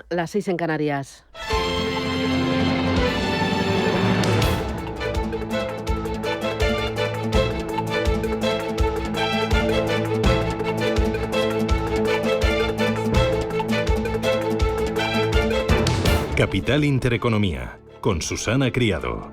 Las 6 en Canarias. Capital Intereconomía, con Susana Criado.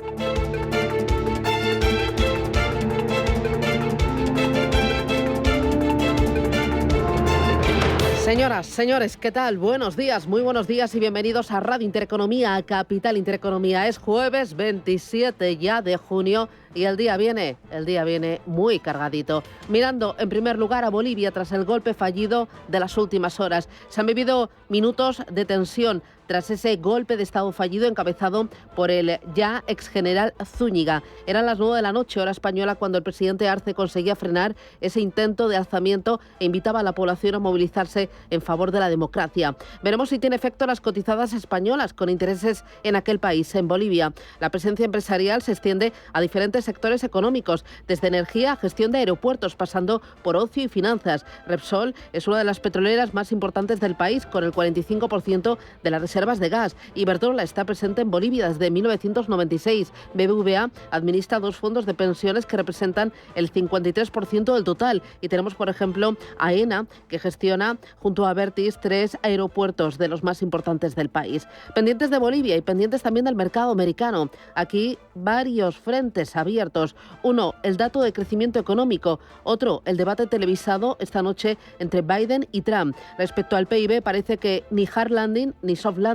Señoras, señores, ¿qué tal? Buenos días, muy buenos días y bienvenidos a Radio Intereconomía, a Capital Intereconomía. Es jueves 27 ya de junio y el día viene muy cargadito. Mirando en primer lugar a Bolivia tras el golpe fallido de las últimas horas. Se han vivido minutos de tensión tras ese golpe de Estado fallido encabezado por el ya exgeneral Zúñiga. Eran las 9 de la noche, hora española, cuando el presidente Arce conseguía frenar ese intento de alzamiento e invitaba a la población a movilizarse en favor de la democracia. Veremos si tiene efecto las cotizadas españolas con intereses en aquel país, en Bolivia. La presencia empresarial se extiende a diferentes sectores económicos, desde energía a gestión de aeropuertos, pasando por ocio y finanzas. Repsol es una de las petroleras más importantes del país, con el 45% de las reservas de gas. Iberdrola está presente en Bolivia desde 1996. BBVA administra 2 fondos de pensiones que representan el 53% del total. Y tenemos, por ejemplo, Aena, que gestiona junto a Abertis 3 aeropuertos de los más importantes del país. Pendientes de Bolivia y pendientes también del mercado americano. Aquí varios frentes abiertos. Uno, el dato de crecimiento económico. Otro, el debate televisado esta noche entre Biden y Trump. Respecto al PIB, parece que ni hard landing ni soft landing.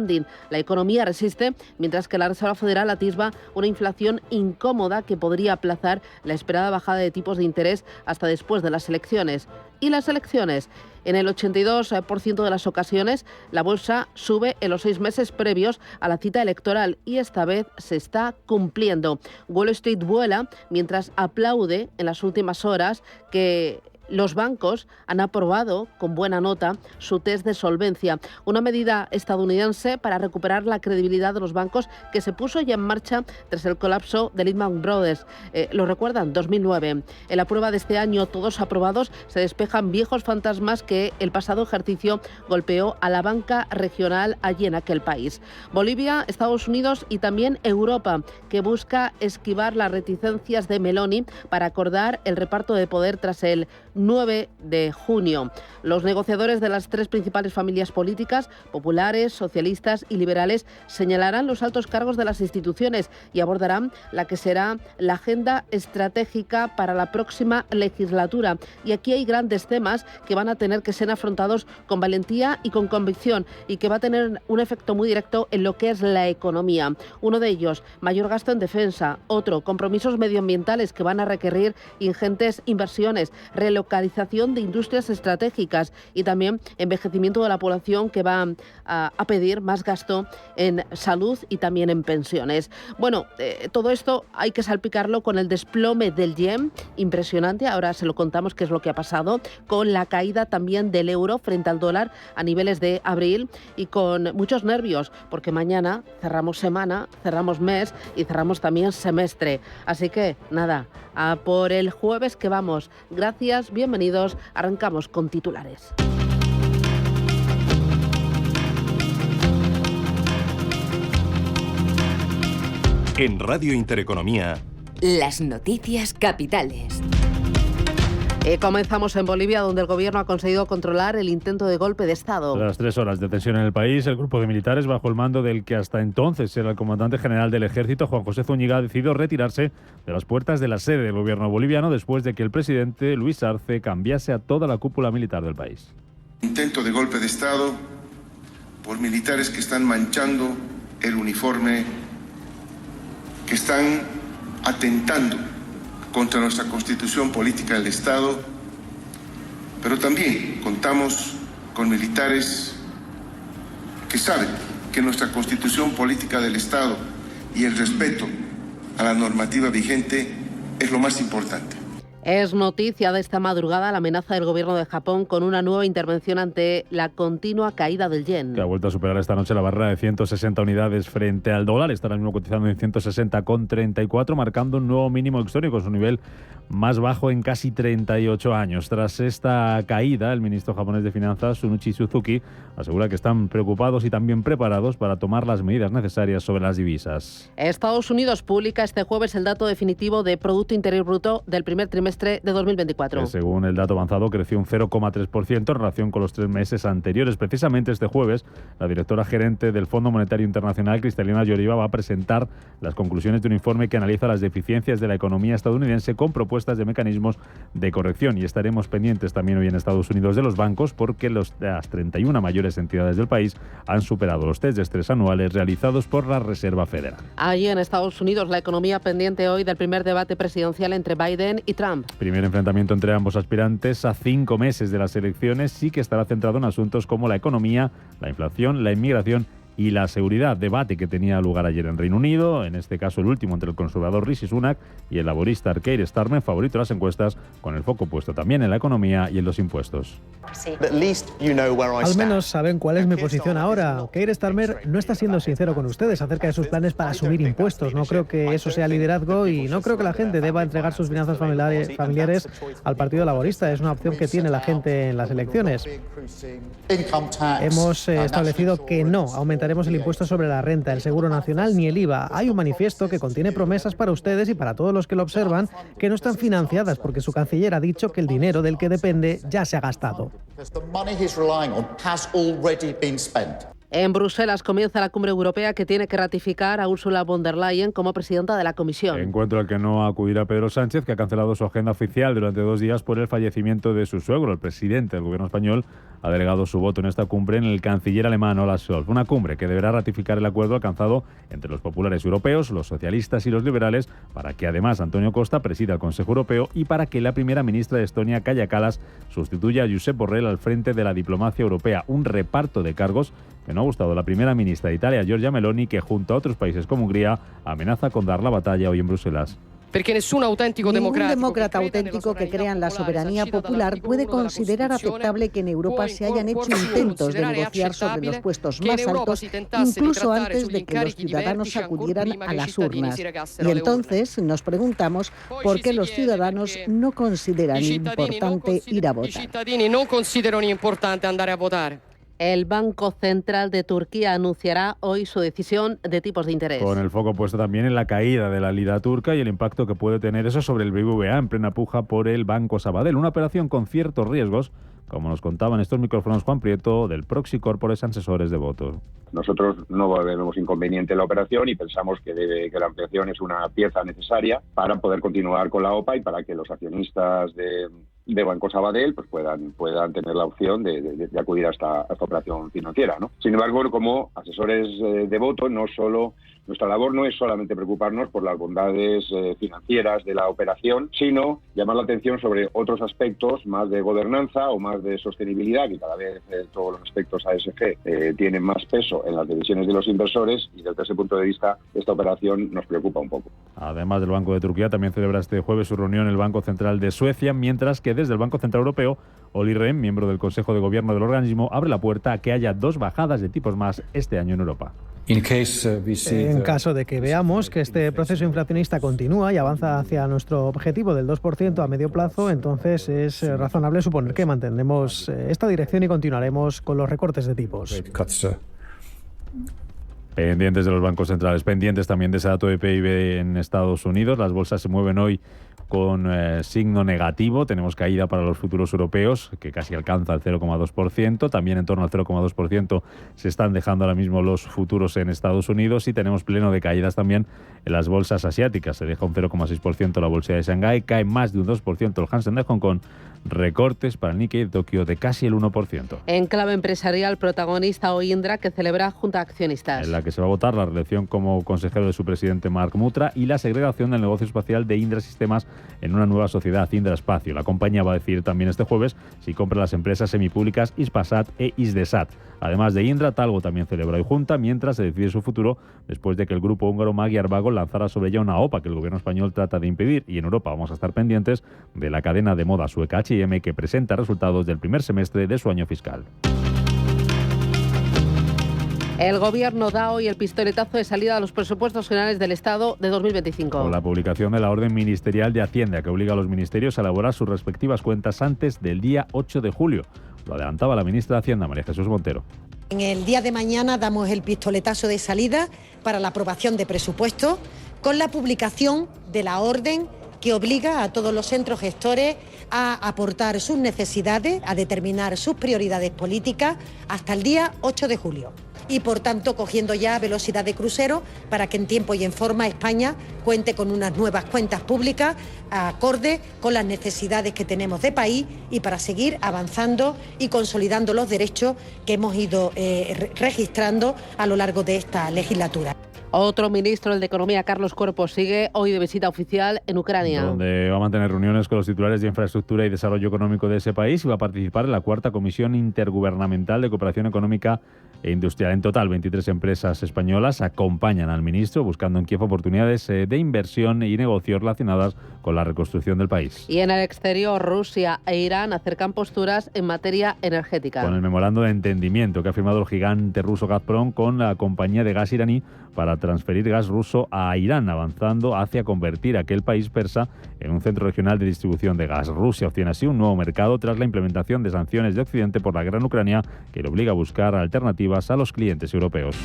La economía resiste, mientras que la Reserva Federal atisba una inflación incómoda que podría aplazar la esperada bajada de tipos de interés hasta después de las elecciones. ¿Y las elecciones? En el 82% de las ocasiones, la bolsa sube en los 6 meses previos a la cita electoral y esta vez se está cumpliendo. Wall Street vuela mientras aplaude en las últimas horas que los bancos han aprobado con buena nota su test de solvencia, una medida estadounidense para recuperar la credibilidad de los bancos que se puso ya en marcha tras el colapso de Lehman Brothers. ¿Lo recuerdan? 2009. En la prueba de este año, todos aprobados, se despejan viejos fantasmas que el pasado ejercicio golpeó a la banca regional allí en aquel país. Bolivia, Estados Unidos y también Europa, que busca esquivar las reticencias de Meloni para acordar el reparto de poder tras el 9 de junio. Los negociadores de las 3 principales familias políticas, populares, socialistas y liberales, señalarán los altos cargos de las instituciones y abordarán la que será la agenda estratégica para la próxima legislatura. Y aquí hay grandes temas que van a tener que ser afrontados con valentía y con convicción y que va a tener un efecto muy directo en lo que es la economía. Uno de ellos, mayor gasto en defensa. Otro, compromisos medioambientales que van a requerir ingentes inversiones, relocalización de industrias estratégicas y también envejecimiento de la población que va a pedir más gasto en salud y también en pensiones. Bueno, todo esto hay que salpicarlo con el desplome del yen, impresionante. Ahora se lo contamos qué es lo que ha pasado, con la caída también del euro frente al dólar a niveles de abril y con muchos nervios, porque mañana cerramos semana, cerramos mes y cerramos también semestre. Así que nada, a por el jueves que vamos. Gracias, bienvenidos. Arrancamos con titulares. En Radio Intereconomía, las noticias capitales. Comenzamos en Bolivia, donde el gobierno ha conseguido controlar el intento de golpe de Estado. Tras 3 horas de tensión en el país, el grupo de militares, bajo el mando del que hasta entonces era el comandante general del ejército, Juan José Zúñiga, ha decidido retirarse de las puertas de la sede del gobierno boliviano después de que el presidente Luis Arce cambiase a toda la cúpula militar del país. Intento de golpe de Estado por militares que están manchando el uniforme, que están atentando contra nuestra Constitución Política del Estado, pero también contamos con militares que saben que nuestra Constitución Política del Estado y el respeto a la normativa vigente es lo más importante. Es noticia de esta madrugada la amenaza del gobierno de Japón con una nueva intervención ante la continua caída del yen. Que ha vuelto a superar esta noche la barrera de 160 unidades frente al dólar. Está ahora mismo cotizando en 160,34, marcando un nuevo mínimo histórico, su nivel más bajo en casi 38 años. Tras esta caída, el ministro japonés de Finanzas, Shunichi Suzuki, asegura que están preocupados y también preparados para tomar las medidas necesarias sobre las divisas. Estados Unidos publica este jueves el dato definitivo de Producto Interior Bruto del primer trimestre de 2024. Según el dato avanzado, creció un 0,3% en relación con los 3 meses anteriores. Precisamente este jueves, la directora gerente del Fondo Monetario Internacional, Kristalina Georgieva, va a presentar las conclusiones de un informe que analiza las deficiencias de la economía estadounidense con propuestas de mecanismos de corrección. Y estaremos pendientes también hoy en Estados Unidos de los bancos, porque las 31 mayores entidades del país han superado los test de estrés anuales realizados por la Reserva Federal. Allí en Estados Unidos, la economía pendiente hoy del primer debate presidencial entre Biden y Trump. Primer enfrentamiento entre ambos aspirantes a 5 meses de las elecciones. Sí que estará centrado en asuntos como la economía, la inflación, la inmigración y la seguridad. Debate que tenía lugar ayer en Reino Unido, en este caso el último entre el conservador Rishi Sunak y el laborista Keir Starmer, favorito de las encuestas, con el foco puesto también en la economía y en los impuestos. Al menos saben cuál es mi posición ahora. Keir Starmer no está siendo sincero con ustedes acerca de sus planes para subir impuestos. No creo que eso sea liderazgo y no creo que la gente deba entregar sus finanzas familiares al Partido Laborista. Es una opción que tiene la gente en las elecciones. Hemos establecido que no aumentaremos el impuesto sobre la renta, el seguro nacional ni el IVA. Hay un manifiesto que contiene promesas para ustedes y para todos los que lo observan que no están financiadas porque su canciller ha dicho que el dinero del que depende ya se ha gastado. En Bruselas comienza la cumbre europea que tiene que ratificar a Ursula von der Leyen como presidenta de la Comisión. Encuentro al que no acudirá Pedro Sánchez, que ha cancelado su agenda oficial durante 2 días por el fallecimiento de su suegro. El presidente del gobierno español ha delegado su voto en esta cumbre en el canciller alemán Olaf Scholz. Una cumbre que deberá ratificar el acuerdo alcanzado entre los populares europeos, los socialistas y los liberales, para que además Antonio Costa presida el Consejo Europeo y para que la primera ministra de Estonia, Kaja Kallas, sustituya a Josep Borrell al frente de la diplomacia europea. Un reparto de cargos que no ha gustado a la primera ministra de Italia, Giorgia Meloni, que junto a otros países como Hungría amenaza con dar la batalla hoy en Bruselas. Ningún demócrata auténtico que crea en la soberanía popular puede considerar aceptable que en Europa se hayan hecho intentos de negociar sobre los puestos más altos, incluso antes de que los ciudadanos acudieran a las urnas. Y entonces nos preguntamos por qué los ciudadanos no consideran importante ir a votar. El Banco Central de Turquía anunciará hoy su decisión de tipos de interés. Con el foco puesto también en la caída de la lira turca y el impacto que puede tener eso sobre el BBVA en plena puja por el Banco Sabadell. Una operación con ciertos riesgos, como nos contaban estos micrófonos Juan Prieto, del Proxy Corpores Asesores de Votos. Nosotros no vemos inconveniente en la operación y pensamos que la ampliación es una pieza necesaria para poder continuar con la OPA y para que los accionistas de Banco Sabadell pues puedan tener la opción de acudir a esta operación financiera, ¿no? Sin embargo, como asesores de voto, nuestra labor no es solamente preocuparnos por las bondades financieras de la operación, sino llamar la atención sobre otros aspectos más de gobernanza o más de sostenibilidad, que cada vez todos los aspectos ASG tienen más peso en las decisiones de los inversores, y desde ese punto de vista esta operación nos preocupa un poco. Además del Banco de Turquía, también celebra este jueves su reunión el Banco Central de Suecia, mientras que desde el Banco Central Europeo, Olli Rehn, miembro del Consejo de Gobierno del organismo, abre la puerta a que haya 2 bajadas de tipos más este año en Europa. En caso de que veamos que este proceso inflacionista continúa y avanza hacia nuestro objetivo del 2% a medio plazo, entonces es razonable suponer que mantendremos esta dirección y continuaremos con los recortes de tipos. Pendientes de los bancos centrales, pendientes también de ese dato de PIB en Estados Unidos. Las bolsas se mueven hoy con signo negativo. Tenemos caída para los futuros europeos, que casi alcanza el 0,2%. También en torno al 0,2% se están dejando ahora mismo los futuros en Estados Unidos. Y tenemos pleno de caídas también en las bolsas asiáticas. Se deja un 0,6% la bolsa de Shanghái, cae más de un 2% el Hansen de Hong Kong, recortes para el Nikkei de Tokio de casi el 1%. En clave empresarial, protagonista hoy Indra, que celebra Junta de Accionistas. En la que se va a votar la reelección como consejero de su presidente Mark Mutra y la segregación del negocio espacial de Indra Sistemas en una nueva sociedad, Indra Espacio. La compañía va a decidir también este jueves si compra las empresas semipúblicas Hispasat e Isdesat. Además de Indra, Talgo también celebra hoy Junta, mientras se decide su futuro después de que el grupo húngaro Magyar Vágón lanzara sobre ella una OPA que el gobierno español trata de impedir. Y en Europa vamos a estar pendientes de la cadena de moda sueca H&M, que presenta resultados del primer semestre de su año fiscal. El Gobierno da hoy el pistoletazo de salida a los presupuestos generales del Estado de 2025. Con la publicación de la orden ministerial de Hacienda, que obliga a los ministerios a elaborar sus respectivas cuentas antes del día 8 de julio. Lo adelantaba la ministra de Hacienda, María Jesús Montero. En el día de mañana damos el pistoletazo de salida para la aprobación de presupuestos con la publicación de la orden que obliga a todos los centros gestores a aportar sus necesidades, a determinar sus prioridades políticas hasta el día 8 de julio. Y por tanto cogiendo ya velocidad de crucero para que en tiempo y en forma España cuente con unas nuevas cuentas públicas acorde con las necesidades que tenemos de país y para seguir avanzando y consolidando los derechos que hemos ido registrando a lo largo de esta legislatura. Otro ministro, el de Economía, Carlos Cuerpo, sigue hoy de visita oficial en Ucrania. Donde va a mantener reuniones con los titulares de infraestructura y desarrollo económico de ese país y va a participar en la 4ª Comisión Intergubernamental de Cooperación Económica e Industrial. En total, 23 empresas españolas acompañan al ministro buscando en Kiev oportunidades de inversión y negocios relacionadas con la reconstrucción del país. Y en el exterior, Rusia e Irán acercan posturas en materia energética. Con el memorando de entendimiento que ha firmado el gigante ruso Gazprom con la compañía de gas iraní para transferir gas ruso a Irán, avanzando hacia convertir aquel país persa en un centro regional de distribución de gas. Rusia obtiene así un nuevo mercado tras la implementación de sanciones de Occidente por la guerra en Ucrania, que le obliga a buscar alternativas a los clientes europeos.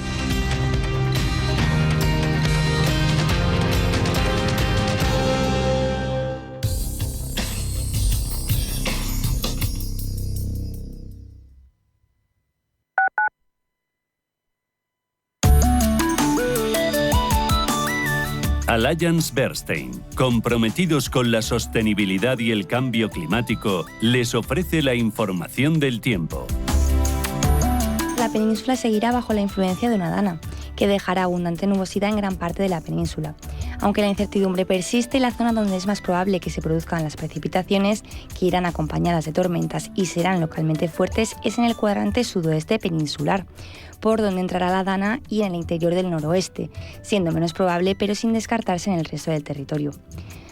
Allianz Bernstein, comprometidos con la sostenibilidad y el cambio climático, les ofrece la información del tiempo. La península seguirá bajo la influencia de una dana, que dejará abundante nubosidad en gran parte de la península. Aunque la incertidumbre persiste, la zona donde es más probable que se produzcan las precipitaciones, que irán acompañadas de tormentas y serán localmente fuertes, es en el cuadrante sudoeste peninsular, por donde entrará la dana, y en el interior del noroeste, siendo menos probable pero sin descartarse en el resto del territorio.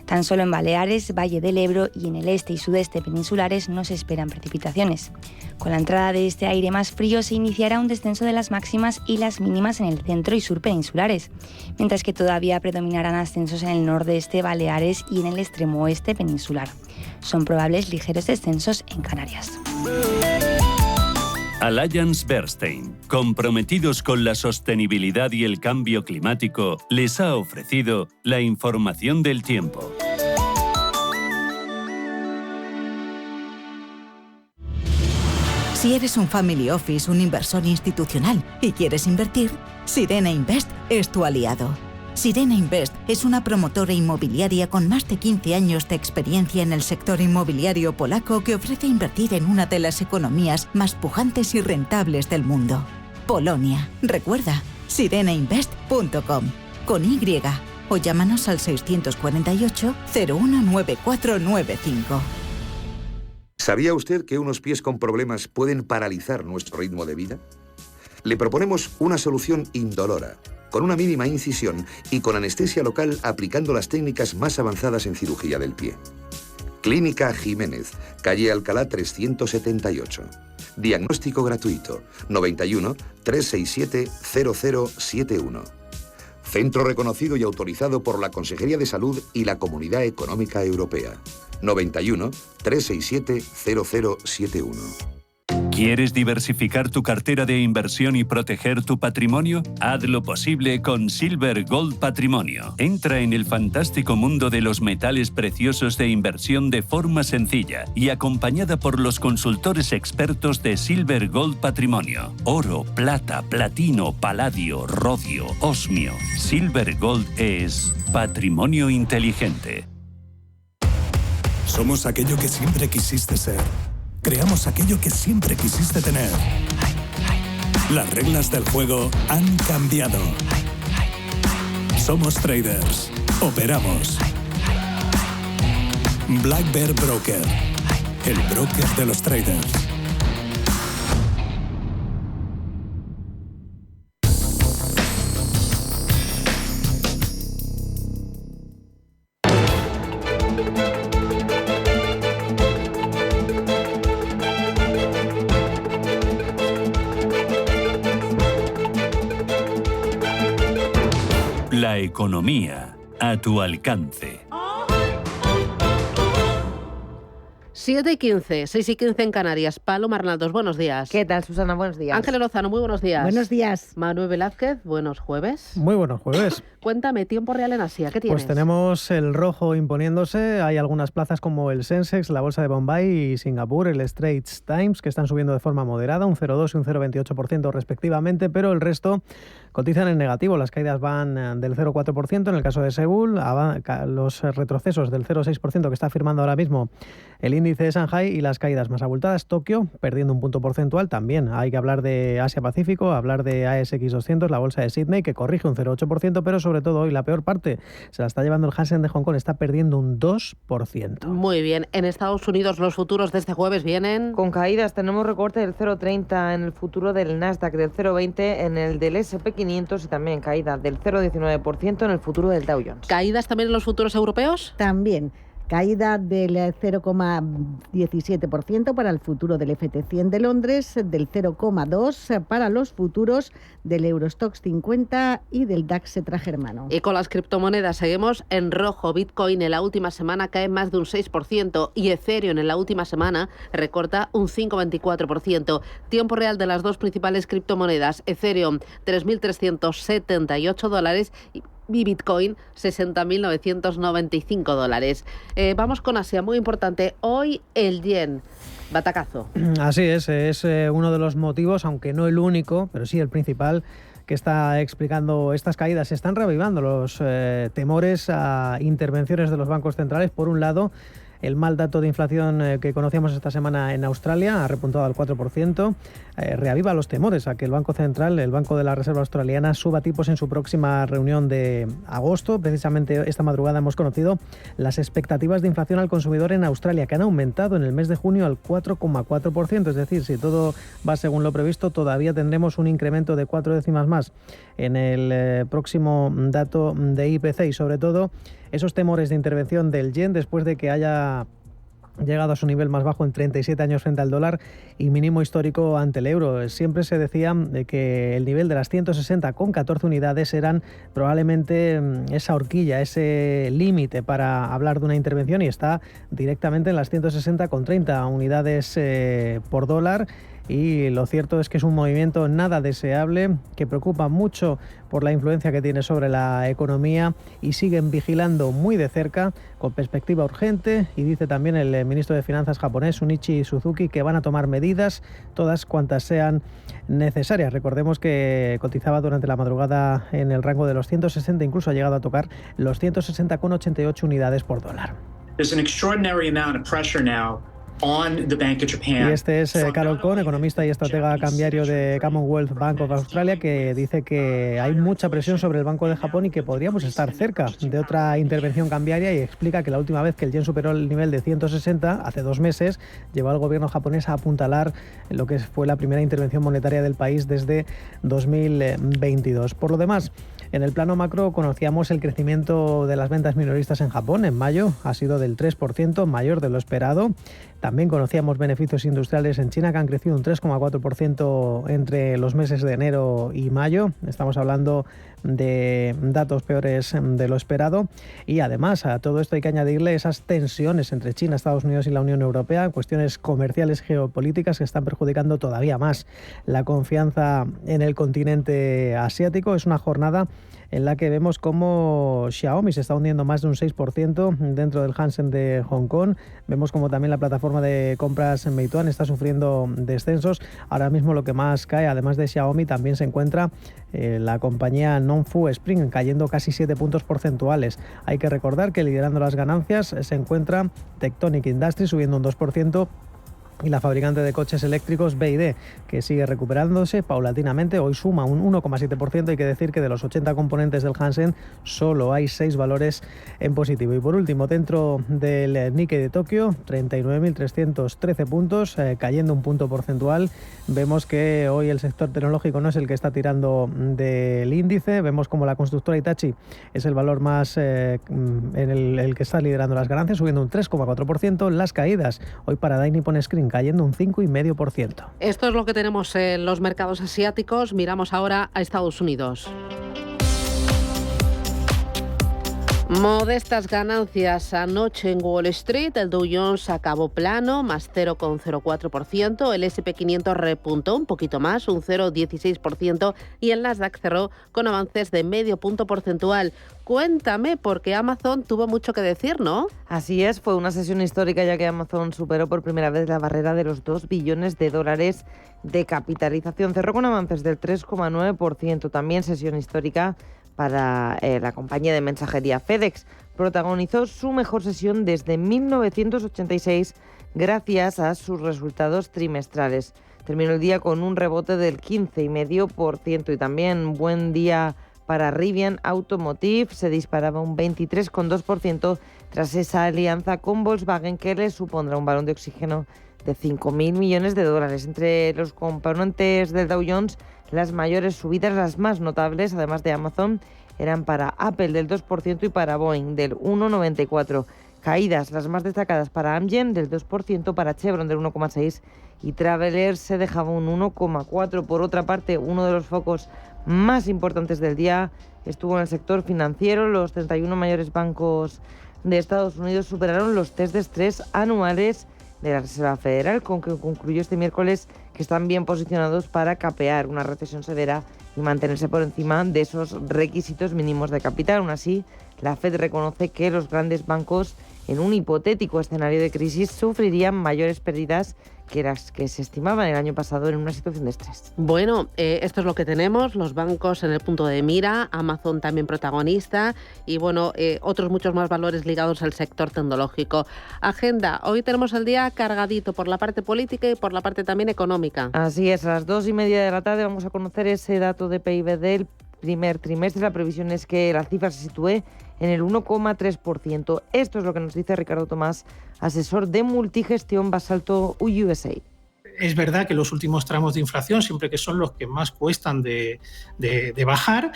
Tan solo en Baleares, Valle del Ebro y en el este y sudeste peninsulares no se esperan precipitaciones. Con la entrada de este aire más frío se iniciará un descenso de las máximas y las mínimas en el centro y sur peninsulares, mientras que todavía predominarán ascensos en el nordeste, Baleares y en el extremo oeste peninsular. Son probables ligeros descensos en Canarias. Allianz Bernstein, comprometidos con la sostenibilidad y el cambio climático, les ha ofrecido la información del tiempo. Si eres un family office, un inversor institucional y quieres invertir, Sirena Invest es tu aliado. Sirena Invest es una promotora inmobiliaria con más de 15 años de experiencia en el sector inmobiliario polaco que ofrece invertir en una de las economías más pujantes y rentables del mundo. Polonia. Recuerda, sirenainvest.com con Y o llámanos al 648 019495. ¿Sabía usted que unos pies con problemas pueden paralizar nuestro ritmo de vida? Le proponemos una solución indolora, con una mínima incisión y con anestesia local aplicando las técnicas más avanzadas en cirugía del pie. Clínica Jiménez, calle Alcalá 378. Diagnóstico gratuito, 91 367 0071. Centro reconocido y autorizado por la Consejería de Salud y la Comunidad Económica Europea. 91 367 0071. ¿Quieres diversificar tu cartera de inversión y proteger tu patrimonio? Haz lo posible con Silver Gold Patrimonio. Entra en el fantástico mundo de los metales preciosos de inversión de forma sencilla y acompañada por los consultores expertos de Silver Gold Patrimonio. Oro, plata, platino, paladio, rodio, osmio. Silver Gold es patrimonio inteligente. Somos aquello que siempre quisiste ser. Creamos aquello que siempre quisiste tener. Las reglas del juego han cambiado. Somos traders. Operamos. Black Bear Broker. El broker de los traders. La economía a tu alcance. 7:15, 6:15 en Canarias. Paloma Arnaldos, buenos días. ¿Qué tal, Susana? Buenos días. Ángel Lozano, muy buenos días. Buenos días. Manuel Velázquez, buenos jueves. Muy buenos jueves. Cuéntame, tiempo real en Asia, ¿qué tienes? Pues tenemos el rojo imponiéndose. Hay algunas plazas como el Sensex, la bolsa de Bombay y Singapur, el Straits Times, que están subiendo de forma moderada, un 0,2 y un 0,28% respectivamente, pero el resto cotizan en negativo. Las caídas van del 0,4% en el caso de Seúl, los retrocesos del 0,6% que está firmando ahora mismo el índice de Shanghai, y las caídas más abultadas, Tokio perdiendo un punto porcentual. También hay que hablar de Asia-Pacífico, hablar de ASX 200, la bolsa de Sydney, que corrige un 0,8%, pero sobre todo hoy la peor parte se la está llevando el Hansen de Hong Kong, está perdiendo un 2%. Muy bien. En Estados Unidos los futuros de este jueves vienen con caídas. Tenemos recorte del 0,30 en el futuro del Nasdaq, del 0,20 en el del S&P 500 y también caída del 0,19% en el futuro del Dow Jones. ¿Caídas también en los futuros europeos? También. Caída del 0,17% para el futuro del FT100 de Londres, del 0,2% para los futuros del Eurostoxx 50 y del DAX germano. Y con las criptomonedas seguimos en rojo. Bitcoin en la última semana cae más de un 6% y Ethereum en la última semana recorta un 5,24%. Tiempo real de las dos principales criptomonedas. Ethereum, $3.378 y Bitcoin, $60.995. Vamos con Asia, muy importante. Hoy el yen, batacazo. Así es uno de los motivos, aunque no el único, pero sí el principal, que está explicando estas caídas. Se están reavivando los temores a intervenciones de los bancos centrales. Por un lado, el mal dato de inflación que conocíamos esta semana en Australia ha repuntado al 4%. Reaviva los temores a que el Banco Central, el Banco de la Reserva Australiana, suba tipos en su próxima reunión de agosto. Precisamente esta madrugada hemos conocido las expectativas de inflación al consumidor en Australia, que han aumentado en el mes de junio al 4,4%. Es decir, si todo va según lo previsto, todavía tendremos un incremento de 4 décimas más en el próximo dato de IPC, y sobre todo esos temores de intervención del yen después de que haya llegado a su nivel más bajo en 37 años frente al dólar y mínimo histórico ante el euro. Siempre se decía de que el nivel de las 160,14 unidades eran probablemente esa horquilla, ese límite para hablar de una intervención, y está directamente en las 160,30 unidades por dólar. Y lo cierto es que es un movimiento nada deseable, que preocupa mucho por la influencia que tiene sobre la economía, y siguen vigilando muy de cerca, con perspectiva urgente, y dice también el ministro de Finanzas japonés, Shunichi Suzuki, que van a tomar medidas todas cuantas sean necesarias. Recordemos que cotizaba durante la madrugada en el rango de los 160, incluso ha llegado a tocar los 160,88 unidades por dólar. There's an extraordinary amount of pressure now on the Bank of Japan. Y este es Carol Cohn, economista y estratega cambiario de Commonwealth Bank of Australia, que dice que hay mucha presión sobre el Banco de Japón y que podríamos estar cerca de otra intervención cambiaria, y explica que la última vez que el yen superó el nivel de 160, hace 2 meses, llevó al gobierno japonés a apuntalar lo que fue la primera intervención monetaria del país desde 2022. Por lo demás, en el plano macro conocíamos el crecimiento de las ventas minoristas en Japón. En mayo ha sido del 3%, mayor de lo esperado. También conocíamos beneficios industriales en China, que han crecido un 3,4% entre los meses de enero y mayo. Estamos hablando de datos peores de lo esperado. Y además a todo esto hay que añadirle esas tensiones entre China, Estados Unidos y la Unión Europea, cuestiones comerciales geopolíticas que están perjudicando todavía más la confianza en el continente asiático. Es una jornada en la que vemos cómo Xiaomi se está hundiendo más de un 6% dentro del Hansen de Hong Kong. Vemos como también la plataforma plataforma de compras en Meituan, está sufriendo descensos. Ahora mismo lo que más cae, además de Xiaomi, también se encuentra la compañía Nongfu Spring, cayendo casi 7 puntos porcentuales. Hay que recordar que liderando las ganancias se encuentra Tectonic Industries, subiendo un 2%, y la fabricante de coches eléctricos BYD, que sigue recuperándose paulatinamente. Hoy suma un 1,7%. Hay que decir que de los 80 componentes del Hansen solo hay 6 valores en positivo. Y por último, dentro del Nikkei de Tokio, 39.313 puntos, cayendo un punto porcentual. Vemos que hoy el sector tecnológico no es el que está tirando del índice. Vemos como la constructora Hitachi es el valor más en el que está liderando las ganancias, subiendo un 3,4%. Las caídas hoy para Dai Nippon Screen, cayendo un 5,5%. Esto es lo que tenemos en los mercados asiáticos. Miramos ahora a Estados Unidos. Modestas ganancias anoche en Wall Street. El Dow Jones acabó plano, más 0,04%. El S&P 500 repuntó un poquito más, un 0,16%. Y el Nasdaq cerró con avances de medio punto porcentual. Cuéntame, porque Amazon tuvo mucho que decir, ¿no? Así es, fue una sesión histórica, ya que Amazon superó por primera vez la barrera de los $2 billones de capitalización. Cerró con avances del 3,9%. También sesión histórica para la compañía de mensajería FedEx. Protagonizó su mejor sesión desde 1986 gracias a sus resultados trimestrales. Terminó el día con un rebote del 15,5% y también buen día para Rivian Automotive. Se disparaba un 23,2% tras esa alianza con Volkswagen, que le supondrá un balón de oxígeno de $5.000 millones. Entre los componentes del Dow Jones, las mayores subidas, las más notables, además de Amazon, eran para Apple del 2% y para Boeing del 1,94%. Caídas, las más destacadas para Amgen del 2%, para Chevron del 1,6% y Travelers se dejaba un 1,4%. Por otra parte, uno de los focos más importantes del día estuvo en el sector financiero. Los 31 mayores bancos de Estados Unidos superaron los test de estrés anuales de la Reserva Federal, con que concluyó este miércoles que están bien posicionados para capear una recesión severa y mantenerse por encima de esos requisitos mínimos de capital. Aún así, la Fed reconoce que los grandes bancos, en un hipotético escenario de crisis, sufrirían mayores pérdidas que las que se estimaban el año pasado en una situación de estrés. Bueno, esto es lo que tenemos, los bancos en el punto de mira, Amazon también protagonista y bueno, otros muchos más valores ligados al sector tecnológico. Agenda, hoy tenemos el día cargadito por la parte política y por la parte también económica. Así es, a las 2:30 de la tarde vamos a conocer ese dato de PIB del primer trimestre. La previsión es que la cifra se sitúe en el 1,3%. Esto es lo que nos dice Ricardo Tomás, asesor de multigestión Basalto USA. Es verdad que los últimos tramos de inflación, siempre que son los que más cuestan de bajar,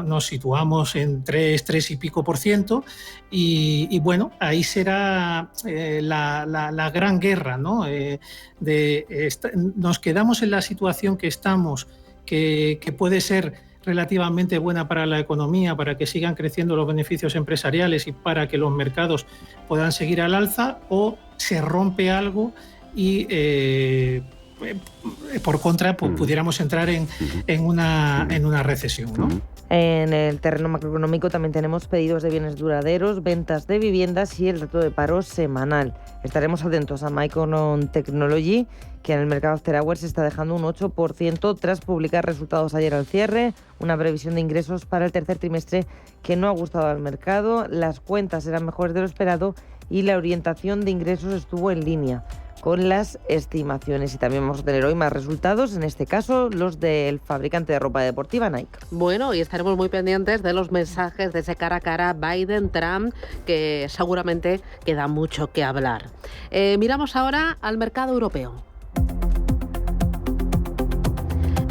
nos situamos en 3 y pico % y bueno, ahí será la gran guerra, ¿no? Nos quedamos en la situación que estamos, que puede ser relativamente buena para la economía, para que sigan creciendo los beneficios empresariales y para que los mercados puedan seguir al alza, o se rompe algo y por contra pudiéramos entrar en una recesión, ¿no? En el terreno macroeconómico también tenemos pedidos de bienes duraderos, ventas de viviendas y el dato de paro semanal. Estaremos atentos a Micron Technology, que en el mercado after hours está dejando un 8% tras publicar resultados ayer al cierre, una previsión de ingresos para el tercer trimestre que no ha gustado al mercado. Las cuentas eran mejores de lo esperado y la orientación de ingresos estuvo en línea con las estimaciones. Y también vamos a tener hoy más resultados, en este caso los del fabricante de ropa deportiva Nike. Bueno, y estaremos muy pendientes de los mensajes de ese cara a cara Biden-Trump, que seguramente queda mucho que hablar. Miramos ahora al mercado europeo.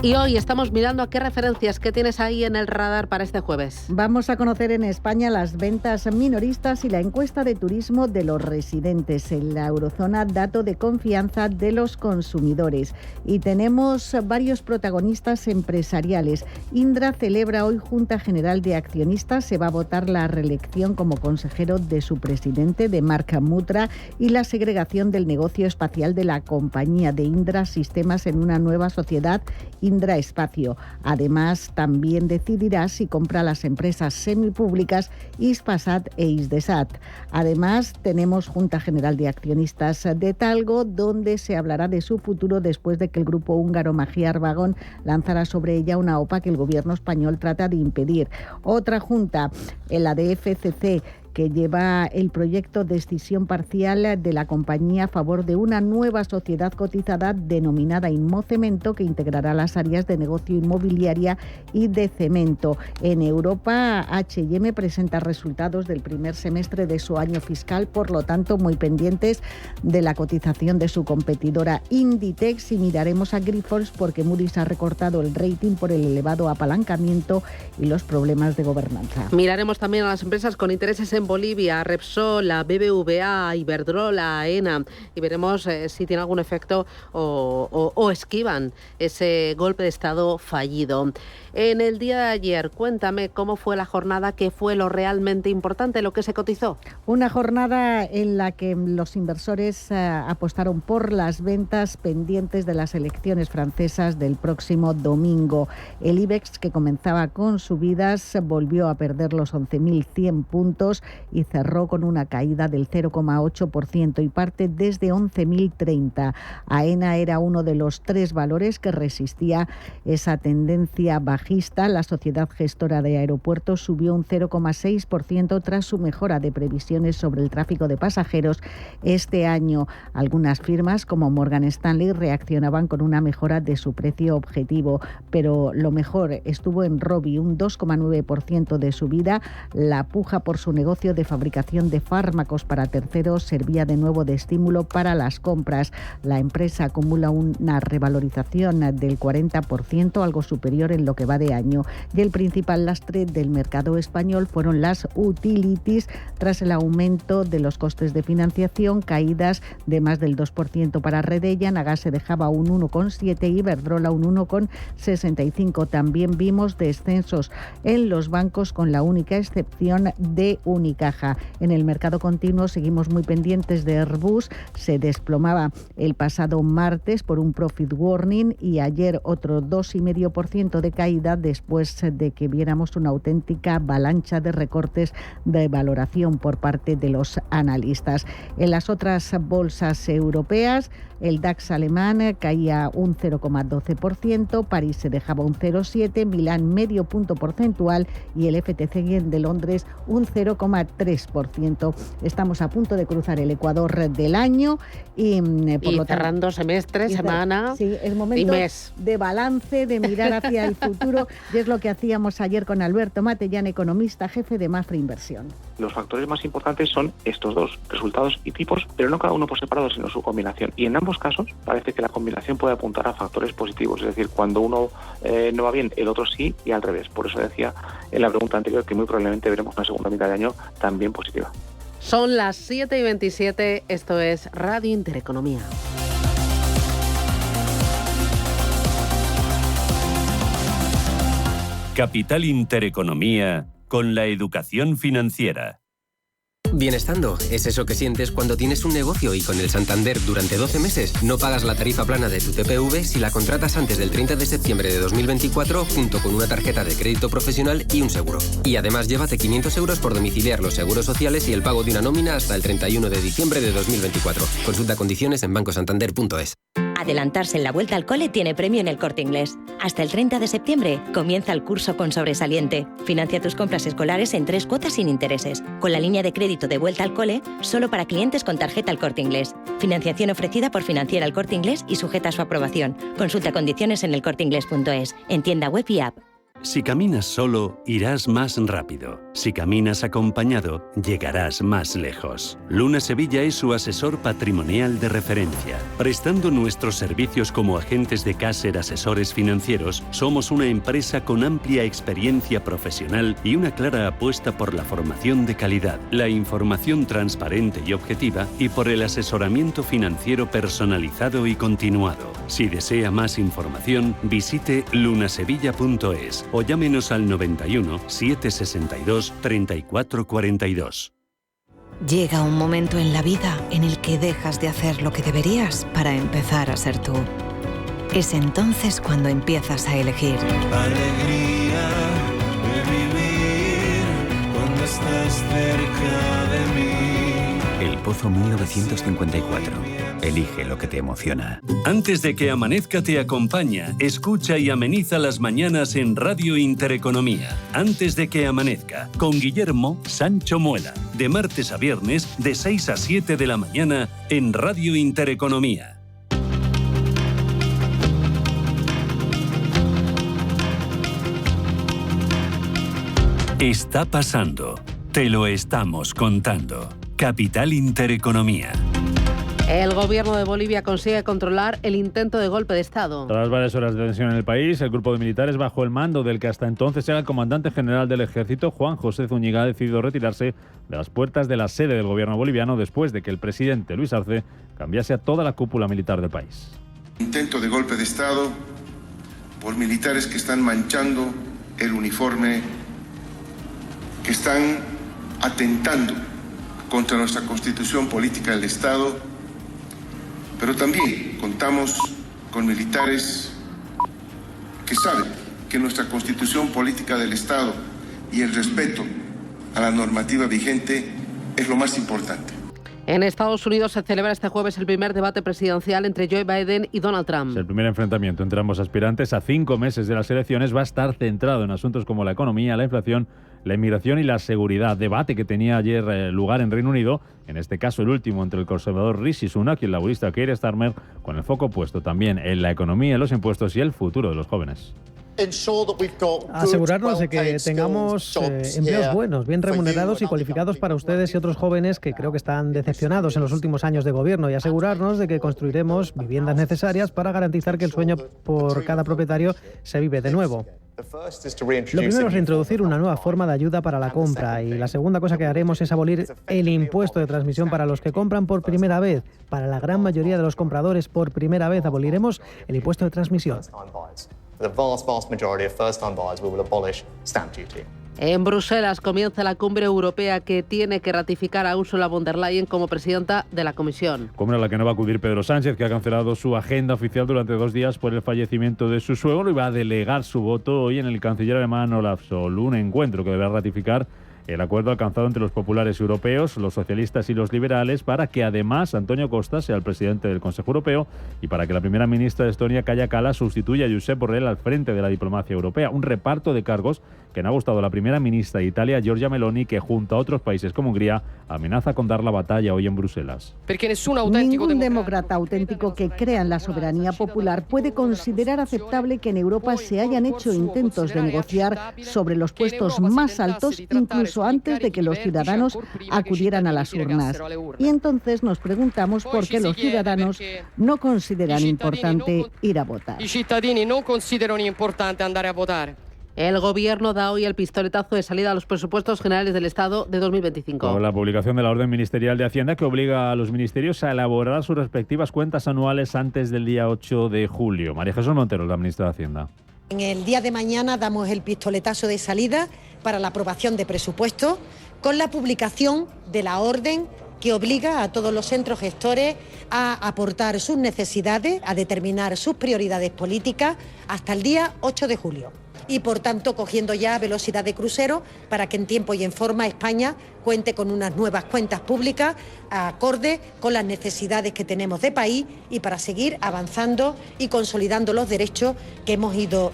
Y hoy estamos mirando a qué referencias que tienes ahí en el radar para este jueves. Vamos a conocer en España las ventas minoristas y la encuesta de turismo de los residentes. En la eurozona, dato de confianza de los consumidores. Y tenemos varios protagonistas empresariales. Indra celebra hoy Junta General de Accionistas. Se va a votar la reelección como consejero de su presidente, de Mark Mutra, y la segregación del negocio espacial de la compañía de Indra Sistemas en una nueva sociedad, Indra tendrá espacio. Además, también decidirá si compra las empresas semipúblicas Hispasat e Hisdesat. Además, tenemos Junta General de Accionistas de Talgo, donde se hablará de su futuro después de que el grupo húngaro Magyar Wagon lanzara sobre ella una OPA que el gobierno español trata de impedir. Otra junta, la de FCC, que lleva el proyecto de escisión parcial de la compañía a favor de una nueva sociedad cotizada denominada Inmocemento, que integrará las áreas de negocio inmobiliaria y de cemento. En Europa, H&M presenta resultados del primer semestre de su año fiscal, por lo tanto, muy pendientes de la cotización de su competidora Inditex, y miraremos a Grifols porque Moody's ha recortado el rating por el elevado apalancamiento y los problemas de gobernanza. Miraremos también a las empresas con intereses en Bolivia, Repsol, la BBVA, Iberdrola, AENA, y veremos si tiene algún efecto o esquivan ese golpe de Estado fallido. En el día de ayer, cuéntame cómo fue la jornada, qué fue lo realmente importante, lo que se cotizó. Una jornada en la que los inversores apostaron por las ventas pendientes de las elecciones francesas del próximo domingo. El IBEX, que comenzaba con subidas, volvió a perder los 11.100 puntos y cerró con una caída del 0,8% y parte desde 11.030. AENA era uno de los 3 valores que resistía esa tendencia bajista. La sociedad gestora de aeropuertos subió un 0,6% tras su mejora de previsiones sobre el tráfico de pasajeros este año. Algunas firmas como Morgan Stanley reaccionaban con una mejora de su precio objetivo, pero lo mejor estuvo en Rovi, un 2,9% de subida. La puja por su negocio de fabricación de fármacos para terceros servía de nuevo de estímulo para las compras. La empresa acumula una revalorización del 40%, algo superior en lo que va de año. Y el principal lastre del mercado español fueron las utilities, tras el aumento de los costes de financiación, caídas de más del 2% para Redella. Nagas se dejaba un 1,7%, Iberdrola un 1,65%. También vimos descensos en los bancos, con la única excepción de Unicaja. En el mercado continuo seguimos muy pendientes de Airbus. Se desplomaba el pasado martes por un profit warning y ayer otro 2,5% de caída después de que viéramos una auténtica avalancha de recortes de valoración por parte de los analistas. En las otras bolsas europeas, el DAX alemán caía un 0,12%, París se dejaba un 0,7%, Milán medio punto porcentual y el FTSE de Londres un 0,3%. Estamos a punto de cruzar el ecuador del año y por lo cerrando semestre, semana, sí, es momento y mes de balance, de mirar hacia el futuro, y es lo que hacíamos ayer con Alberto Matellán, economista jefe de Mafre Inversión. Los factores más importantes son estos dos, resultados y tipos, pero no cada uno por separado, sino su combinación. Y en ambos casos parece que la combinación puede apuntar a factores positivos, es decir, cuando uno no va bien, el otro sí, y al revés. Por eso decía en la pregunta anterior que muy probablemente veremos una segunda mitad de año también positiva. Son las 7:27, esto es Radio Intereconomía. Capital Intereconomía, con la educación financiera. Bienestando es eso que sientes cuando tienes un negocio y con el Santander durante 12 meses no pagas la tarifa plana de tu TPV si la contratas antes del 30 de septiembre de 2024 junto con una tarjeta de crédito profesional y un seguro. Y además llévate 500 euros por domiciliar los seguros sociales y el pago de una nómina hasta el 31 de diciembre de 2024. Consulta condiciones en bancosantander.es. Adelantarse en la vuelta al cole tiene premio en El Corte Inglés. Hasta el 30 de septiembre comienza el curso con sobresaliente. Financia tus compras escolares en 3 cuotas sin intereses, con la línea de crédito de vuelta al cole solo para clientes con tarjeta El Corte Inglés. Financiación ofrecida por Financiera El Corte Inglés y sujeta a su aprobación. Consulta condiciones en elcorteingles.es, en tienda web y app. Si caminas solo, irás más rápido. Si caminas acompañado, llegarás más lejos. Luna Sevilla es su asesor patrimonial de referencia. Prestando nuestros servicios como agentes de Caser Asesores Financieros, somos una empresa con amplia experiencia profesional y una clara apuesta por la formación de calidad, la información transparente y objetiva y por el asesoramiento financiero personalizado y continuado. Si desea más información, visite lunasevilla.es o llámenos al 91 762 3442. Llega un momento en la vida en el que dejas de hacer lo que deberías para empezar a ser tú. es entonces cuando empiezas a elegir. Alegría de vivir cuando estás cerca de mí. El Pozo 1954. Elige lo que te emociona. Antes de que amanezca te acompaña, escucha y ameniza las mañanas en Radio Intereconomía. Antes de que amanezca, con Guillermo Sancho Muela. De martes a viernes, de 6 a 7 de la mañana, en Radio Intereconomía. Está pasando. Te lo estamos contando. Capital Intereconomía. El gobierno de Bolivia consigue controlar el intento de golpe de Estado. Tras varias horas de tensión en el país, el grupo de militares bajo el mando del que hasta entonces era el comandante general del ejército, Juan José Zúñiga, ha decidido retirarse de las puertas de la sede del gobierno boliviano después de que el presidente Luis Arce cambiase a toda la cúpula militar del país. Intento de golpe de Estado por militares que están manchando el uniforme, que están atentando contra nuestra constitución política del Estado, pero también contamos con militares que saben que nuestra constitución política del Estado y el respeto a la normativa vigente es lo más importante. En Estados Unidos se celebra este jueves el primer debate presidencial entre Joe Biden y Donald Trump. El primer enfrentamiento entre ambos aspirantes a 5 meses de las elecciones va a estar centrado en asuntos como la economía, la inflación, la inmigración y la seguridad. Debate que tenía ayer lugar en Reino Unido, en este caso el último entre el conservador Rishi Sunak y el laborista Keir Starmer, con el foco puesto también en la economía, los impuestos y el futuro de los jóvenes. Asegurarnos de que tengamos empleos buenos, bien remunerados y cualificados para ustedes y otros jóvenes que creo que están decepcionados en los últimos años de gobierno, y asegurarnos de que construiremos viviendas necesarias para garantizar que el sueño por cada propietario se vive de nuevo. Lo primero es reintroducir una nueva forma de ayuda para la compra, y la segunda cosa que haremos es abolir el impuesto de transmisión para los que compran por primera vez. Para la gran mayoría de los compradores por primera vez aboliremos el impuesto de transmisión. En Bruselas comienza la cumbre europea que tiene que ratificar a Ursula von der Leyen como presidenta de la Comisión. Cumbre a la que no va a acudir Pedro Sánchez, que ha cancelado su agenda oficial durante 2 días por el fallecimiento de su suegro, y va a delegar su voto hoy en el canciller alemán Olaf Scholz, un encuentro que deberá ratificar el acuerdo alcanzado entre los populares europeos, los socialistas y los liberales, para que además Antonio Costa sea el presidente del Consejo Europeo y para que la primera ministra de Estonia, Kaja Kallas, sustituya a Josep Borrell al frente de la diplomacia europea. Un reparto de cargos que no ha gustado a la primera ministra de Italia, Giorgia Meloni, que junto a otros países como Hungría amenaza con dar la batalla hoy en Bruselas. Ningún demócrata auténtico que crea en la soberanía popular puede considerar aceptable que en Europa se hayan hecho intentos de negociar sobre los puestos más altos, incluso antes de que los ciudadanos acudieran a las urnas. Y entonces nos preguntamos por qué los ciudadanos no consideran importante ir a votar. El Gobierno da hoy el pistoletazo de salida a los presupuestos generales del Estado de 2025. Con la publicación de la Orden Ministerial de Hacienda, que obliga a los ministerios a elaborar sus respectivas cuentas anuales antes del día 8 de julio. María Jesús Montero, la ministra de Hacienda. En el día de mañana damos el pistoletazo de salida para la aprobación de presupuestos con la publicación de la orden que obliga a todos los centros gestores a aportar sus necesidades, a determinar sus prioridades políticas hasta el día 8 de julio. Y por tanto cogiendo ya velocidad de crucero para que en tiempo y en forma España cuente con unas nuevas cuentas públicas acorde con las necesidades que tenemos de país y para seguir avanzando y consolidando los derechos que hemos ido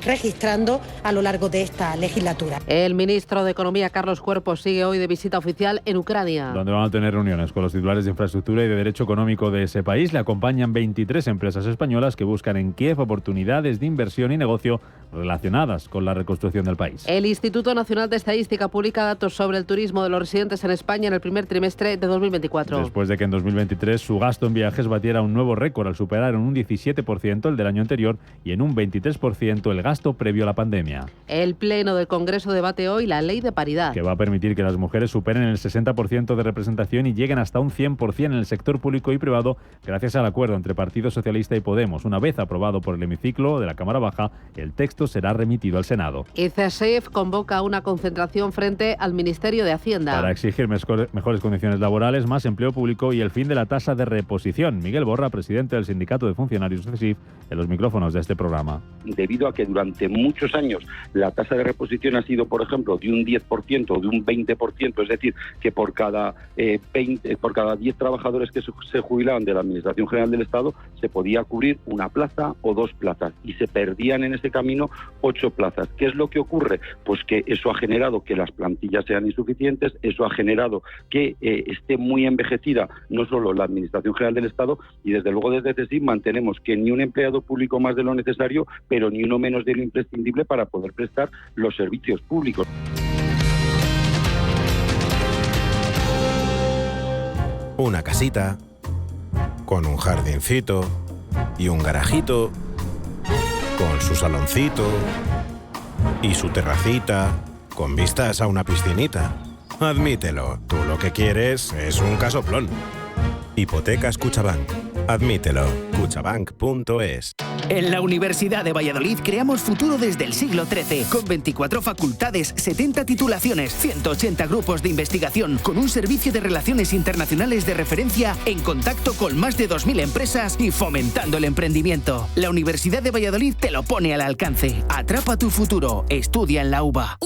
registrando a lo largo de esta legislatura. El ministro de Economía, Carlos Cuerpo, sigue hoy de visita oficial en Ucrania, donde van a tener reuniones con los titulares de infraestructura y de derecho económico de ese país. Le acompañan 23 empresas españolas que buscan en Kiev oportunidades de inversión y negocio relacionadas con la reconstrucción del país. El Instituto Nacional de Estadística publica datos sobre el turismo de los residentes en España en el primer trimestre de 2024. Después de que en 2023 su gasto en viajes batiera un nuevo récord al superar en un 17% el del año anterior y en un 23% el gasto previo a la pandemia. El Pleno del Congreso debate hoy la ley de paridad, que va a permitir que las mujeres superen el 60% de representación y lleguen hasta un 100% en el sector público y privado gracias al acuerdo entre Partido Socialista y Podemos. Una vez aprobado por el hemiciclo de la Cámara Baja, el texto será remitido al Senado. Y CESIF convoca una concentración frente al Ministerio de Hacienda para exigir mejores condiciones laborales, más empleo público y el fin de la tasa de reposición. Miguel Borra, presidente del Sindicato de Funcionarios CESIF, en los micrófonos de este programa. Debido a que durante muchos años la tasa de reposición ha sido, por ejemplo, de un 10% o de un 20%, es decir, que por cada 10 trabajadores que se jubilaban de la Administración General del Estado se podía cubrir una plaza o 2 plazas y se perdían en ese camino 8 plazas. ¿Qué es lo que ocurre? Pues que eso ha generado que las plantillas sean insuficientes, eso ha generado que esté muy envejecida no solo la Administración General del Estado, y desde luego desde CESIF mantenemos que ni un empleado público más de lo necesario, pero ni uno menos de lo imprescindible para poder prestar los servicios públicos. Una casita con un jardincito y un garajito con su saloncito y su terracita con vistas a una piscinita. Admítelo, tú lo que quieres es un casoplón. Hipotecas Cuchabank. Admítelo. Cuchabank.es. En la Universidad de Valladolid creamos futuro desde el siglo XIII, con 24 facultades, 70 titulaciones, 180 grupos de investigación, con un servicio de relaciones internacionales de referencia en contacto con más de 2.000 empresas y fomentando el emprendimiento. La Universidad de Valladolid te lo pone al alcance. Atrapa tu futuro. Estudia en la UVA.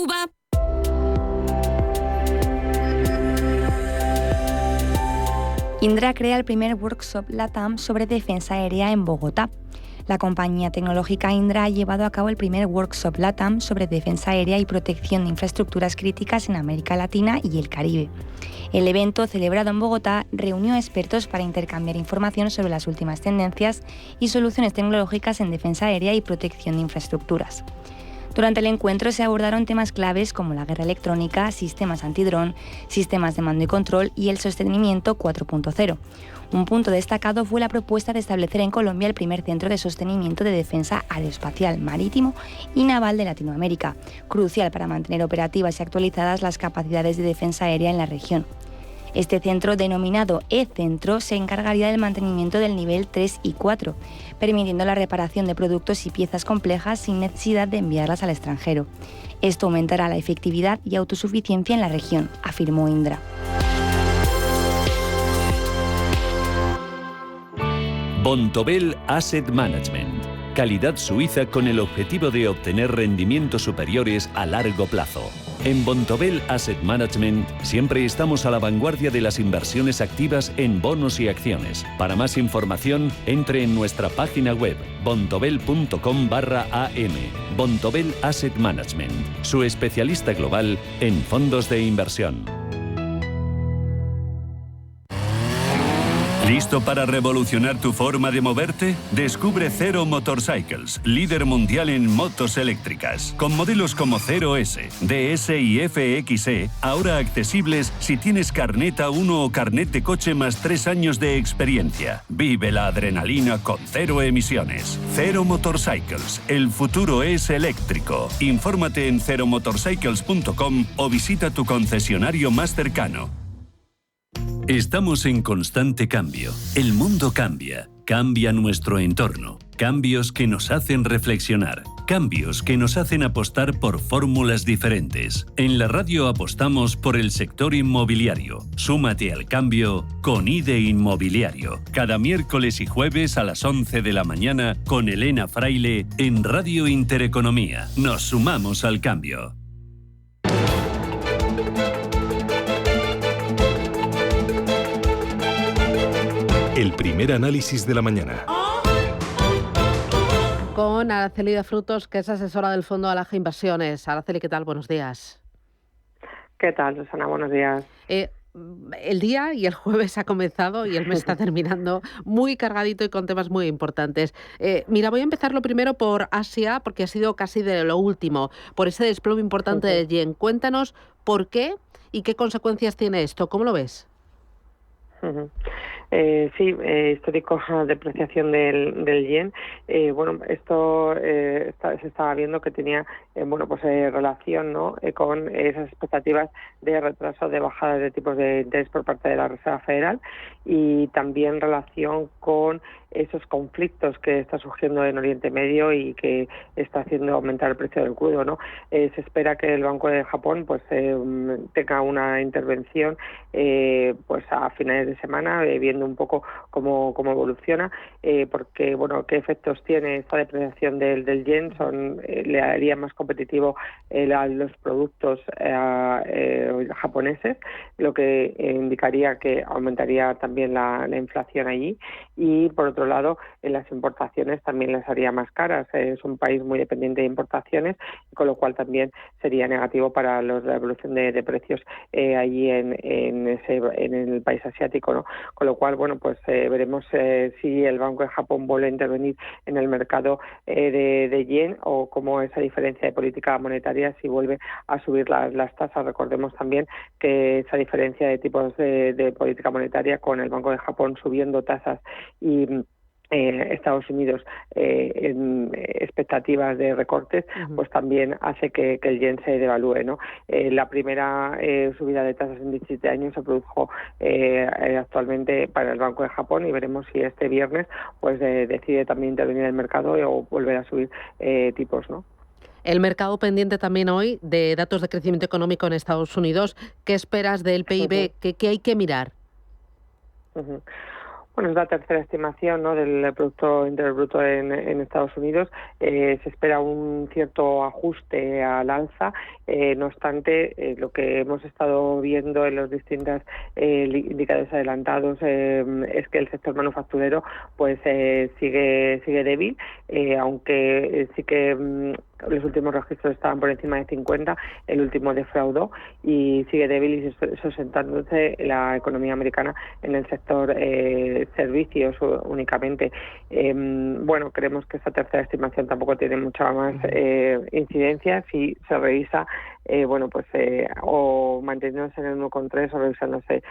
Indra crea el primer workshop LATAM sobre defensa aérea en Bogotá. La compañía tecnológica Indra ha llevado a cabo el primer workshop LATAM sobre defensa aérea y protección de infraestructuras críticas en América Latina y el Caribe. El evento, celebrado en Bogotá, reunió a expertos para intercambiar información sobre las últimas tendencias y soluciones tecnológicas en defensa aérea y protección de infraestructuras. Durante el encuentro se abordaron temas claves como la guerra electrónica, sistemas antidrón, sistemas de mando y control y el sostenimiento 4.0. Un punto destacado fue la propuesta de establecer en Colombia el primer centro de sostenimiento de defensa aeroespacial, marítimo y naval de Latinoamérica, crucial para mantener operativas y actualizadas las capacidades de defensa aérea en la región. Este centro, denominado E-Centro, se encargaría del mantenimiento del nivel 3 y 4, permitiendo la reparación de productos y piezas complejas sin necesidad de enviarlas al extranjero. Esto aumentará la efectividad y autosuficiencia en la región, afirmó Indra. Bontobel Asset Management. Calidad suiza con el objetivo de obtener rendimientos superiores a largo plazo. En Bontobel Asset Management siempre estamos a la vanguardia de las inversiones activas en bonos y acciones. Para más información, entre en nuestra página web bontobel.com/am. Bontobel Asset Management, su especialista global en fondos de inversión. ¿Listo para revolucionar tu forma de moverte? Descubre Zero Motorcycles, líder mundial en motos eléctricas. Con modelos como Zero S, DS y FXE, ahora accesibles si tienes carnet A1 o carnet de coche más 3 años de experiencia. Vive la adrenalina con cero emisiones. Zero Motorcycles, el futuro es eléctrico. Infórmate en zeromotorcycles.com o visita tu concesionario más cercano. Estamos en constante cambio. El mundo cambia. Cambia nuestro entorno. Cambios que nos hacen reflexionar. Cambios que nos hacen apostar por fórmulas diferentes. En la radio apostamos por el sector inmobiliario. Súmate al cambio con IDE Inmobiliario. Cada miércoles y jueves a las 11 de la mañana con Elena Fraile en Radio Intereconomía. Nos sumamos al cambio. El primer análisis de la mañana. Con Araceli de Frutos, que es asesora del Fondo Alaja Inversiones. Araceli, ¿qué tal? Buenos días. ¿Qué tal, Susana? Buenos días. El día y el jueves ha comenzado y el mes está terminando muy cargadito y con temas muy importantes. Mira, voy a empezar lo primero por Asia, porque ha sido casi de lo último, por ese desplome importante del yen. Cuéntanos por qué y qué consecuencias tiene esto. ¿Cómo lo ves? Histórico depreciación del yen. Esto se estaba viendo que tenía relación, ¿no? Con esas expectativas de retraso de bajada de tipos de interés por parte de la Reserva Federal y también relación con esos conflictos que está surgiendo en Oriente Medio y que está haciendo aumentar el precio del crudo, ¿no? Se espera que el Banco de Japón tenga una intervención a finales de semana, viendo un poco cómo evoluciona, porque qué efectos tiene esta depreciación del yen. Le haría más competitivo a los productos japoneses, lo que indicaría que aumentaría también la inflación allí, y por otro lado en las importaciones también les haría más caras. Es un país muy dependiente de importaciones, con lo cual también sería negativo para la evolución de precios allí en el país asiático, ¿no? Con lo cual, veremos si el Banco de Japón vuelve a intervenir en el mercado de yen, o cómo esa diferencia de política monetaria, si vuelve a subir las tasas. Recordemos también que esa diferencia de tipos de política monetaria, con el Banco de Japón subiendo tasas y Estados Unidos en expectativas de recortes, pues también hace que el yen se devalúe, ¿no? La primera subida de tasas en 17 años se produjo actualmente para el Banco de Japón, y veremos si este viernes decide también intervenir en el mercado o volver a subir tipos, ¿no? El mercado pendiente también hoy de datos de crecimiento económico en Estados Unidos. ¿Qué esperas del PIB? ¿Qué hay que mirar? Es la tercera estimación, ¿no?, del Producto Interior Bruto en Estados Unidos. Se espera un cierto ajuste al alza. No obstante, lo que hemos estado viendo en los distintos indicadores adelantados es que el sector manufacturero sigue débil, aunque sí que los últimos registros estaban por encima de 50, el último defraudó y sigue débil y sustentándose la economía americana en el sector servicios únicamente. Creemos que esta tercera estimación tampoco tiene mucha más incidencia si se revisa o manteniéndose en el 1,3 o revisándose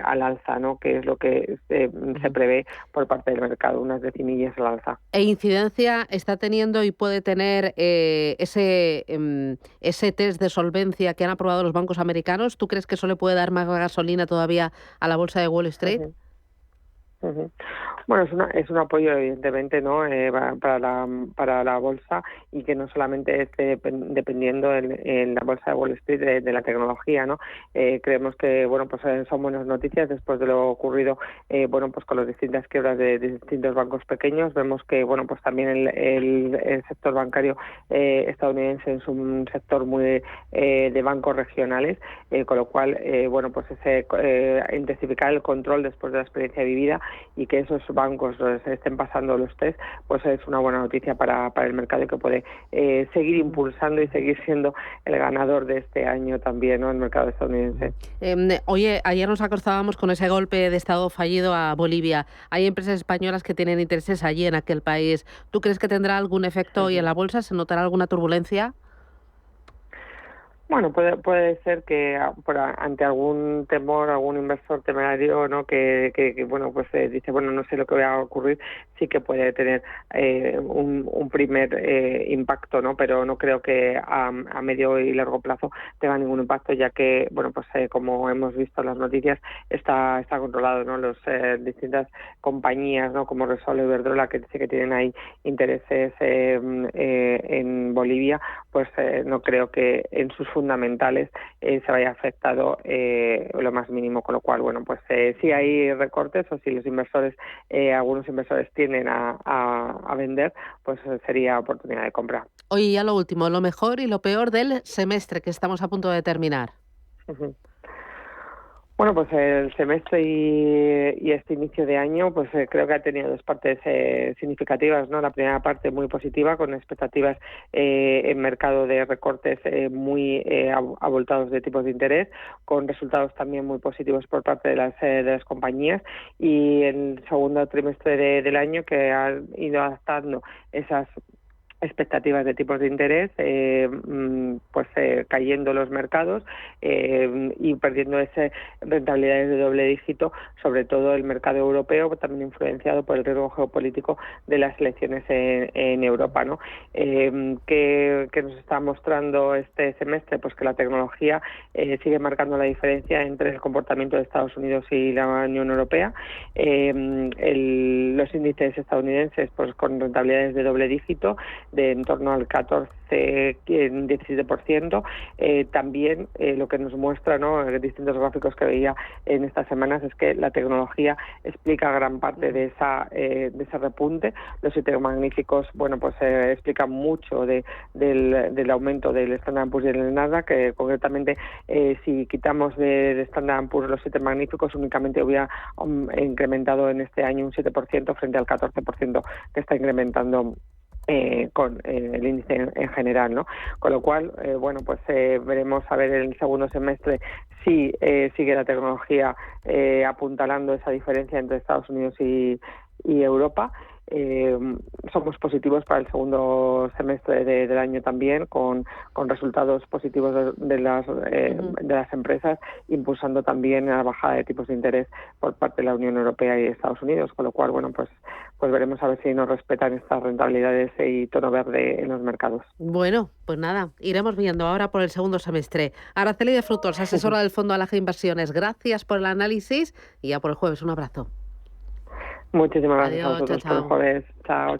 al alza, ¿no?, que es lo que se prevé por parte del mercado, unas decimillas al alza. ¿E incidencia está teniendo y puede tener ese test de solvencia que han aprobado los bancos americanos? ¿Tú crees que eso le puede dar más gasolina todavía a la bolsa de Wall Street? Es un apoyo, evidentemente, ¿no?, para la bolsa, y que no solamente esté dependiendo en la bolsa de Wall Street de la tecnología, ¿no? Creemos que son buenas noticias después de lo ocurrido con las distintas quiebras de distintos bancos pequeños. Vemos que también el sector bancario estadounidense es un sector muy de bancos regionales, con lo cual intensificar el control después de la experiencia vivida y que esos bancos estén pasando los test, es una buena noticia para el mercado, y que puede seguir impulsando y seguir siendo el ganador de este año también, ¿no?, el mercado estadounidense. Oye, ayer nos acostábamos con ese golpe de Estado fallido a Bolivia. Hay empresas españolas que tienen intereses allí en aquel país. ¿Tú crees que tendrá algún efecto hoy en la bolsa? ¿Se notará alguna turbulencia? Puede ser que ante algún temor, algún inversor temerario, ¿no?, que dice, no sé lo que va a ocurrir, sí que puede tener un primer impacto, ¿no? Pero no creo que a medio y largo plazo tenga ningún impacto, ya que, como hemos visto en las noticias, está controlado, ¿no? Las distintas compañías, ¿no?, como Repsol y Iberdrola, que sí que tienen ahí intereses en Bolivia, no creo que en sus fundamentales se vaya afectado lo más mínimo, con lo cual si hay recortes o si los inversores, algunos inversores tienden a vender, sería oportunidad de compra. Oye, ya lo último, lo mejor y lo peor del semestre que estamos a punto de terminar. El semestre y este inicio de año, creo que ha tenido dos partes significativas, ¿no? La primera parte muy positiva, con expectativas en mercado de recortes muy abultados de tipos de interés, con resultados también muy positivos por parte de las compañías, y el segundo trimestre del año, que han ido adaptando esas expectativas de tipos de interés, cayendo los mercados y perdiendo esas rentabilidades de doble dígito, sobre todo el mercado europeo, también influenciado por el riesgo geopolítico de las elecciones en Europa, ¿no? ¿Qué nos está mostrando este semestre? Pues que la tecnología sigue marcando la diferencia entre el comportamiento de Estados Unidos y la Unión Europea. Los índices estadounidenses pues con rentabilidades de doble dígito, de en torno al 17%. También lo que nos muestra, ¿no?, distintos gráficos que veía en estas semanas, es que la tecnología explica gran parte de ese repunte. Los 7 magníficos, explican mucho del aumento del Standard & Poor's y del Nasdaq, que concretamente si quitamos de Standard & Poor's los 7 magníficos, únicamente hubiera incrementado en este año un 7% frente al 14% que está incrementando con el índice en general, ¿no? Con lo cual, veremos a ver en el segundo semestre si sigue la tecnología apuntalando esa diferencia entre Estados Unidos y Europa. Somos positivos para el segundo semestre del año también, con resultados positivos de las empresas, impulsando también la bajada de tipos de interés por parte de la Unión Europea y Estados Unidos, con lo cual, pues veremos a ver si nos respetan estas rentabilidades y tono verde en los mercados. Bueno, pues nada, iremos viendo ahora por el segundo semestre. Araceli de Frutos, asesora del Fondo Alaje Inversiones, gracias por el análisis y ya por el jueves, un abrazo. Muchísimas gracias. Adiós, a vosotros chao, por el jueves. Chao.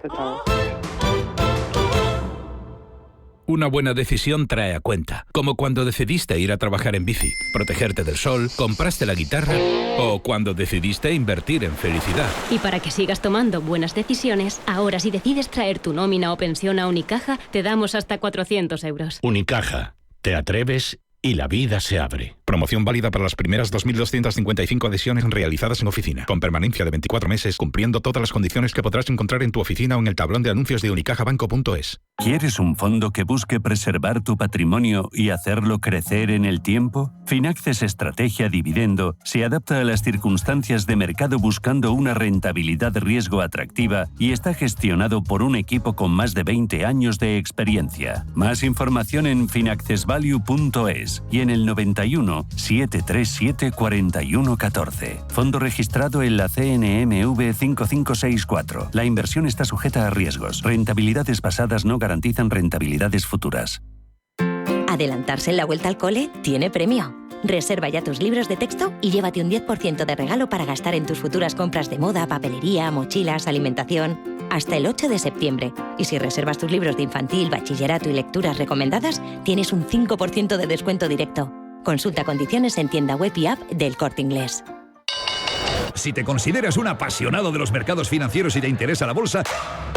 Una buena decisión trae a cuenta, como cuando decidiste ir a trabajar en bici, protegerte del sol, compraste la guitarra o cuando decidiste invertir en felicidad. Y para que sigas tomando buenas decisiones, ahora si decides traer tu nómina o pensión a Unicaja, te damos hasta 400 euros. Unicaja, te atreves y la vida se abre. Promoción válida para las primeras 2.255 adhesiones realizadas en oficina, con permanencia de 24 meses, cumpliendo todas las condiciones que podrás encontrar en tu oficina o en el tablón de anuncios de unicajabanco.es. ¿Quieres un fondo que busque preservar tu patrimonio y hacerlo crecer en el tiempo? Finaxes Estrategia Dividendo se adapta a las circunstancias de mercado buscando una rentabilidad riesgo atractiva y está gestionado por un equipo con más de 20 años de experiencia. Más información en finaccesvalue.es y en el 91 737 4114. Fondo registrado en la CNMV 5564. La inversión está sujeta a riesgos. Rentabilidades pasadas no garantizan rentabilidades futuras. Adelantarse en la vuelta al cole tiene premio. Reserva ya tus libros de texto y llévate un 10% de regalo para gastar en tus futuras compras de moda, papelería, mochilas, alimentación. Hasta el 8 de septiembre. Y si reservas tus libros de infantil, bachillerato y lecturas recomendadas, tienes un 5% de descuento directo. Consulta condiciones en tienda web y app del Corte Inglés. Si te consideras un apasionado de los mercados financieros y te interesa la bolsa,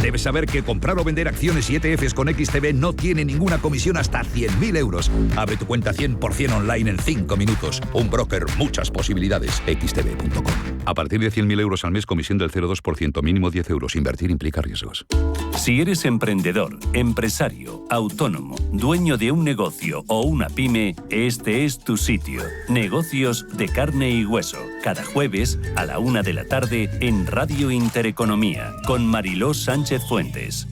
debes saber que comprar o vender acciones y ETFs con XTB no tiene ninguna comisión hasta 100.000 euros. Abre tu cuenta 100% online en 5 minutos. Un broker, muchas posibilidades. XTB.com. A partir de 100.000 euros al mes, comisión del 0,2%, mínimo 10 euros. Invertir implica riesgos. Si eres emprendedor, empresario, autónomo, dueño de un negocio o una pyme, este es tu sitio. Negocios de carne y hueso. Cada jueves a la 1 de la tarde en Radio Intereconomía con Mariló Sánchez Fuentes.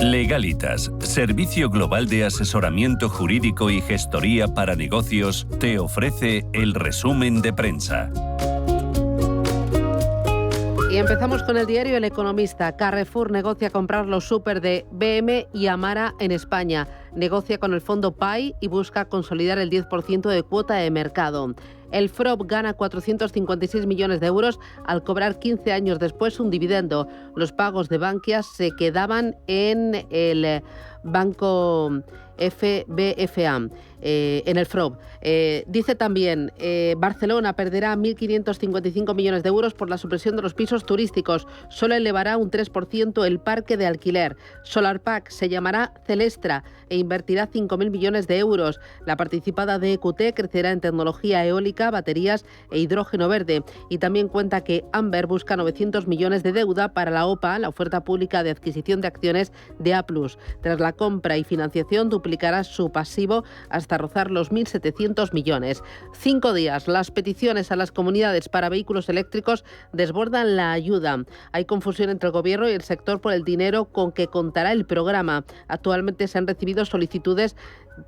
Legalitas, servicio global de asesoramiento jurídico y gestoría para negocios, te ofrece el resumen de prensa. Y empezamos con el diario El Economista. Carrefour negocia comprar los súper de BM y Amara en España. Negocia con el fondo PAI y busca consolidar el 10% de cuota de mercado. El FROB gana 456 millones de euros al cobrar 15 años después un dividendo. Los pagos de Bankia se quedaban en el banco FBFA, en el FROB. Dice también, Barcelona perderá 1.555 millones de euros por la supresión de los pisos turísticos. Solo elevará un 3% el parque de alquiler. SolarPack se llamará Celestra e invertirá 5.000 millones de euros. La participada de EQT crecerá en tecnología eólica, baterías e hidrógeno verde. Y también cuenta que Amber busca 900 millones de deuda para la OPA, la oferta pública de adquisición de acciones de A+. Tras la la compra y financiación duplicará su pasivo hasta rozar los 1.700 millones. 5 días. Las peticiones a las comunidades para vehículos eléctricos desbordan la ayuda. Hay confusión entre el Gobierno y el sector por el dinero con que contará el programa. Actualmente se han recibido solicitudes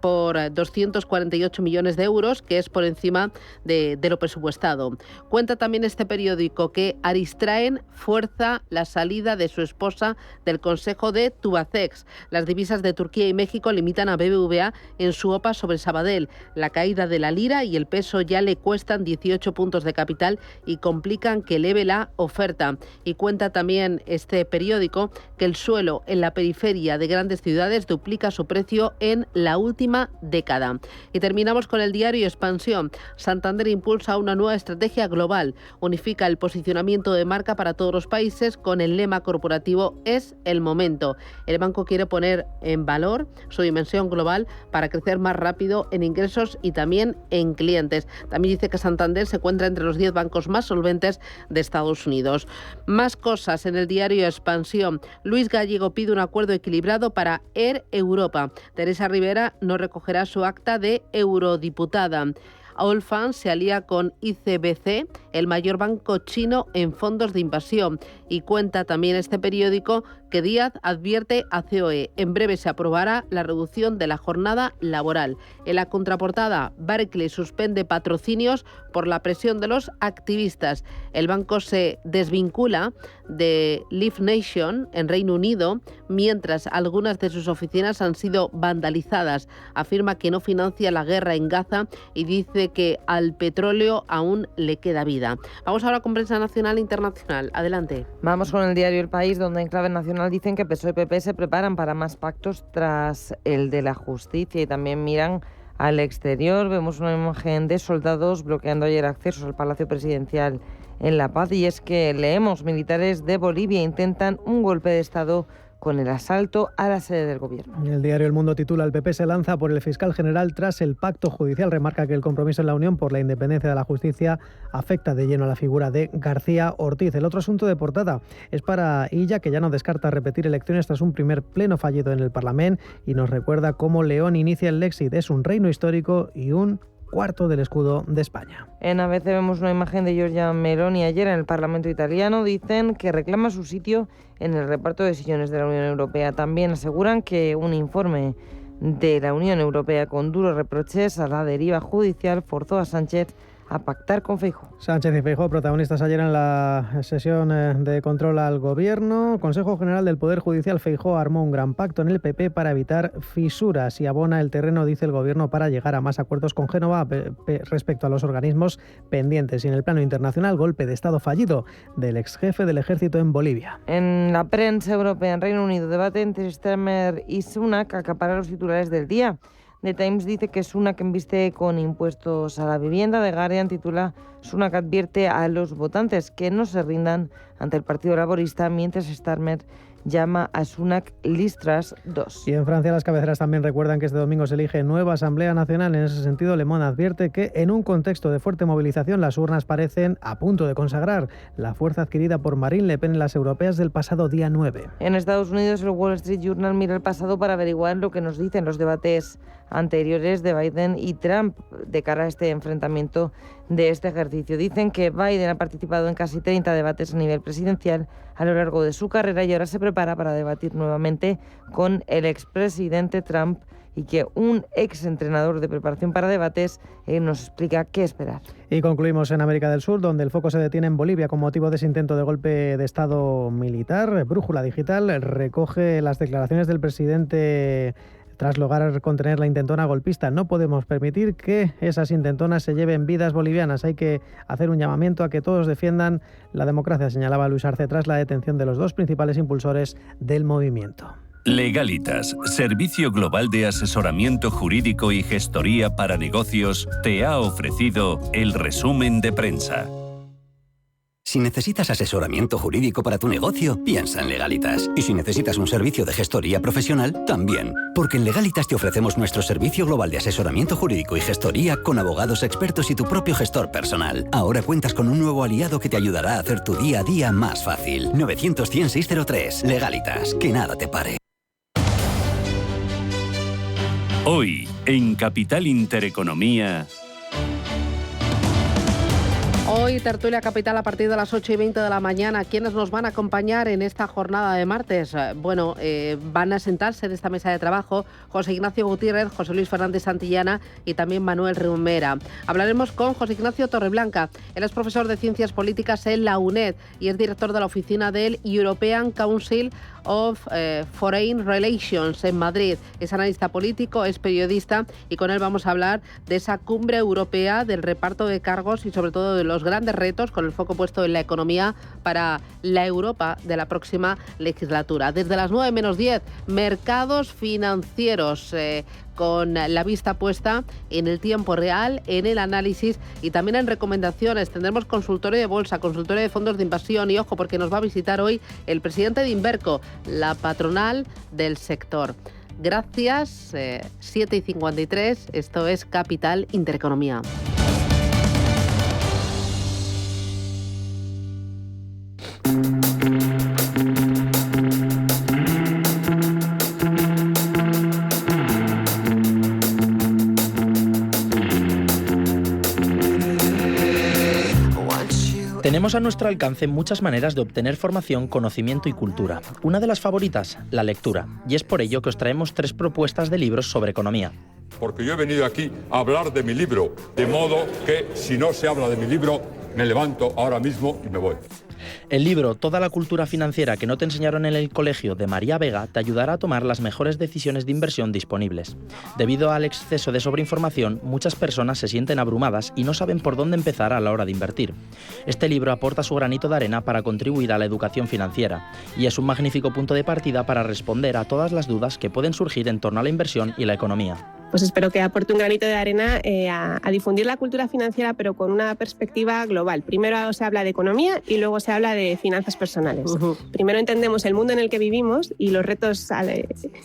por 248 millones de euros, que es por encima de lo presupuestado. Cuenta también este periódico que Aristraen fuerza la salida de su esposa del Consejo de Tubacex. Las divisas de Turquía y México limitan a BBVA en su OPA sobre Sabadell. La caída de la lira y el peso ya le cuestan 18 puntos de capital y complican que eleve la oferta. Y cuenta también este periódico que el suelo en la periferia de grandes ciudades duplica su precio en la última década. Y terminamos con el diario Expansión. Santander impulsa una nueva estrategia global. Unifica el posicionamiento de marca para todos los países con el lema corporativo "Es el momento". El banco quiere poner en valor su dimensión global para crecer más rápido en ingresos y también en clientes. También dice que Santander se encuentra entre los 10 bancos más solventes de Estados Unidos. Más cosas en el diario Expansión. Luis Gallego pide un acuerdo equilibrado para Air Europa. Teresa Rivera no recogerá su acta de eurodiputada. Allfunds se alía con ICBC, el mayor banco chino en fondos de inversión. Y cuenta también este periódico que Díaz advierte a COE. En breve se aprobará la reducción de la jornada laboral. En la contraportada, Barclays suspende patrocinios por la presión de los activistas. El banco se desvincula de Live Nation en Reino Unido, mientras algunas de sus oficinas han sido vandalizadas. Afirma que no financia la guerra en Gaza y dice que al petróleo aún le queda vida. Vamos ahora con prensa nacional e internacional. Adelante. Vamos con el diario El País, donde en clave nacional dicen que PSOE y PP se preparan para más pactos tras el de la justicia y también miran al exterior. Vemos una imagen de soldados bloqueando ayer accesos al Palacio Presidencial en La Paz, y es que leemos: militares de Bolivia intentan un golpe de Estado con el asalto a la sede del Gobierno. El diario El Mundo titula: el PP se lanza por el fiscal general tras el pacto judicial. Remarca que el compromiso en la Unión por la independencia de la justicia afecta de lleno a la figura de García Ortiz. El otro asunto de portada es para Illa, que ya no descarta repetir elecciones tras un primer pleno fallido en el Parlamento, y nos recuerda cómo León inicia el Lexit. Es un reino histórico y un cuarto del escudo de España. En ABC vemos una imagen de Giorgia Meloni ayer en el Parlamento italiano. Dicen que reclama su sitio en el reparto de sillones de la Unión Europea. También aseguran que un informe de la Unión Europea con duros reproches a la deriva judicial forzó a Sánchez a pactar con Feijóo. Sánchez y Feijóo, protagonistas ayer en la sesión de control al Gobierno. Consejo General del Poder Judicial. Feijóo armó un gran pacto en el PP para evitar fisuras y abona el terreno, dice el Gobierno, para llegar a más acuerdos con Génova respecto a los organismos pendientes. Y en el plano internacional, golpe de Estado fallido del exjefe del ejército en Bolivia. En la prensa europea, en Reino Unido, debate entre Starmer y Sunak acapara los titulares del día. The Times dice que Sunak embiste con impuestos a la vivienda. The Guardian titula: Sunak advierte a los votantes que no se rindan ante el Partido Laborista, mientras Starmer llama a Sunak Listras 2. Y en Francia las cabeceras también recuerdan que este domingo se elige nueva Asamblea Nacional. En ese sentido, Le Monde advierte que en un contexto de fuerte movilización las urnas parecen a punto de consagrar la fuerza adquirida por Marine Le Pen en las europeas del pasado día 9. En Estados Unidos, el Wall Street Journal mira el pasado para averiguar lo que nos dicen los debates anteriores de Biden y Trump de cara a este enfrentamiento de este ejercicio. Dicen que Biden ha participado en casi 30 debates a nivel presidencial a lo largo de su carrera y ahora se prepara para debatir nuevamente con el expresidente Trump, y que un exentrenador de preparación para debates nos explica qué esperar. Y concluimos en América del Sur, donde el foco se detiene en Bolivia con motivo de ese intento de golpe de Estado militar. Brújula Digital recoge las declaraciones del presidente tras lograr contener la intentona golpista. No podemos permitir que esas intentonas se lleven vidas bolivianas. Hay que hacer un llamamiento a que todos defiendan la democracia, señalaba Luis Arce tras la detención de los dos principales impulsores del movimiento. Legalitas, servicio global de asesoramiento jurídico y gestoría para negocios, te ha ofrecido el resumen de prensa. Si necesitas asesoramiento jurídico para tu negocio, piensa en Legalitas. Y si necesitas un servicio de gestoría profesional, también. Porque en Legalitas te ofrecemos nuestro servicio global de asesoramiento jurídico y gestoría con abogados expertos y tu propio gestor personal. Ahora cuentas con un nuevo aliado que te ayudará a hacer tu día a día más fácil. 900-100-603. Legalitas. Que nada te pare. Hoy, en Capital Intereconomía... Hoy, tertulia capital a partir de las 8:20 de la mañana. ¿Quiénes nos van a acompañar en esta jornada de martes? Bueno, van a sentarse en esta mesa de trabajo José Ignacio Gutiérrez, José Luis Fernández Santillana y también Manuel Rumera. Hablaremos con José Ignacio Torreblanca. Él es profesor de Ciencias Políticas en la UNED y es director de la oficina del European Council of Foreign Relations en Madrid. Es analista político, es periodista y con él vamos a hablar de esa cumbre europea, del reparto de cargos y sobre todo de los grandes retos con el foco puesto en la economía para la Europa de la próxima legislatura. Desde las 9 menos 10, mercados financieros con la vista puesta en el tiempo real, en el análisis y también en recomendaciones. Tendremos consultorio de bolsa, consultorio de fondos de inversión y ojo porque nos va a visitar hoy el presidente de Inverco, la patronal del sector. Gracias, 7:53, esto es Capital Intereconomía. Tenemos a nuestro alcance muchas maneras de obtener formación, conocimiento y cultura. Una de las favoritas, la lectura. Y es por ello que os traemos 3 propuestas de libros sobre economía. Porque yo he venido aquí a hablar de mi libro, de modo que si no se habla de mi libro, me levanto ahora mismo y me voy. El libro Toda la cultura financiera que no te enseñaron en el colegio de María Vega te ayudará a tomar las mejores decisiones de inversión disponibles. Debido al exceso de sobreinformación, muchas personas se sienten abrumadas y no saben por dónde empezar a la hora de invertir. Este libro aporta su granito de arena para contribuir a la educación financiera y es un magnífico punto de partida para responder a todas las dudas que pueden surgir en torno a la inversión y la economía. Pues espero que aporte un granito de arena a difundir la cultura financiera, pero con una perspectiva global. Primero se habla de economía y luego se habla de finanzas personales. Primero entendemos el mundo en el que vivimos y los retos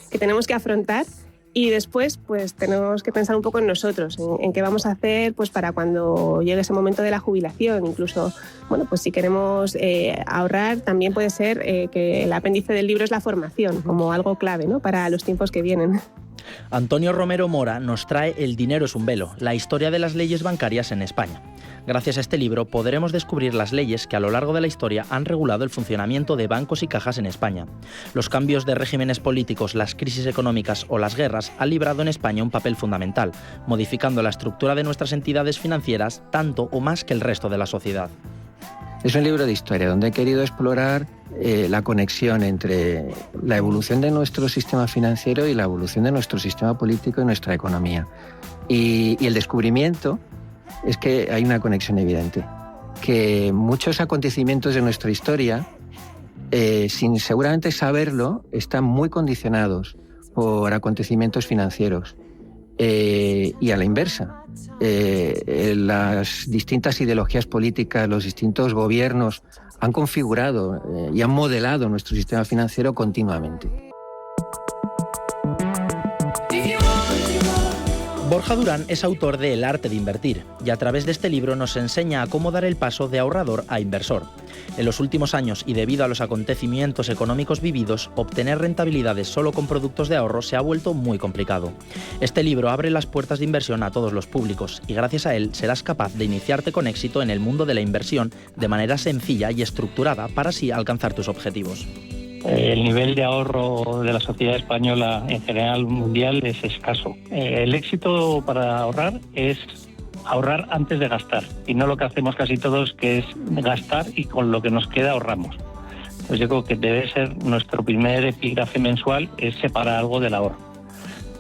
que tenemos que afrontar y después pues tenemos que pensar un poco en nosotros, en qué vamos a hacer pues para cuando llegue ese momento de la jubilación. Incluso, bueno, pues si queremos ahorrar, también puede ser que el apéndice del libro es la formación, como algo clave, ¿no?, para los tiempos que vienen. Antonio Romero Mora nos trae El dinero es un velo, la historia de las leyes bancarias en España. Gracias a este libro podremos descubrir las leyes que a lo largo de la historia han regulado el funcionamiento de bancos y cajas en España. Los cambios de regímenes políticos, las crisis económicas o las guerras han librado en España un papel fundamental, modificando la estructura de nuestras entidades financieras tanto o más que el resto de la sociedad. Es un libro de historia donde he querido explorar la conexión entre la evolución de nuestro sistema financiero y la evolución de nuestro sistema político y nuestra economía. Y el descubrimiento es que hay una conexión evidente, que muchos acontecimientos de nuestra historia, sin seguramente saberlo, están muy condicionados por acontecimientos financieros. Y a la inversa, las distintas ideologías políticas, los distintos gobiernos han configurado y han modelado nuestro sistema financiero continuamente. Borja Durán es autor de El arte de invertir y a través de este libro nos enseña a cómo dar el paso de ahorrador a inversor. En los últimos años y debido a los acontecimientos económicos vividos, obtener rentabilidades solo con productos de ahorro se ha vuelto muy complicado. Este libro abre las puertas de inversión a todos los públicos y gracias a él serás capaz de iniciarte con éxito en el mundo de la inversión de manera sencilla y estructurada para así alcanzar tus objetivos. El nivel de ahorro de la sociedad española en general mundial es escaso. El éxito para ahorrar es ahorrar antes de gastar y no lo que hacemos casi todos, que es gastar y con lo que nos queda ahorramos. Pues yo creo que debe ser nuestro primer epígrafe mensual, es separar algo del ahorro.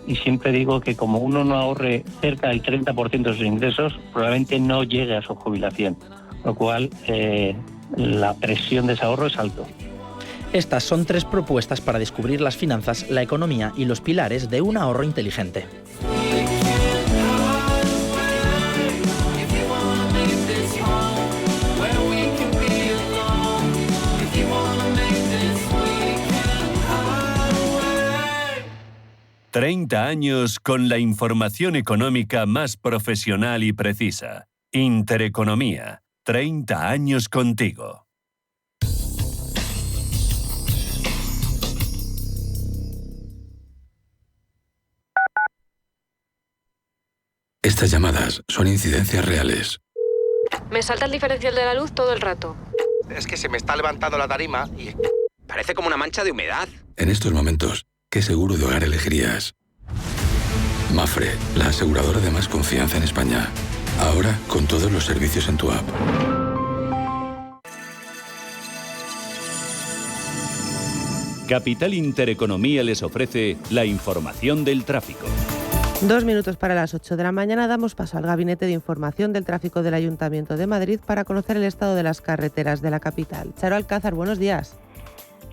Y siempre digo que como uno no ahorre cerca del 30% de sus ingresos, probablemente no llegue a su jubilación, lo cual la presión de ese ahorro es alto. Estas son 3 propuestas para descubrir las finanzas, la economía y los pilares de un ahorro inteligente. ...30 años con la información económica más profesional y precisa. Intereconomía. 30 años contigo. Estas llamadas son incidencias reales. Me salta el diferencial de la luz todo el rato. Es que se me está levantando la tarima y parece como una mancha de humedad. En estos momentos, ¿qué seguro de hogar elegirías? Mapfre, la aseguradora de más confianza en España. Ahora con todos los servicios en tu app. Capital Intereconomía les ofrece la información del tráfico. 2 minutos para las 8 de la mañana damos paso al Gabinete de Información del Tráfico del Ayuntamiento de Madrid para conocer el estado de las carreteras de la capital. Charo Alcázar, buenos días.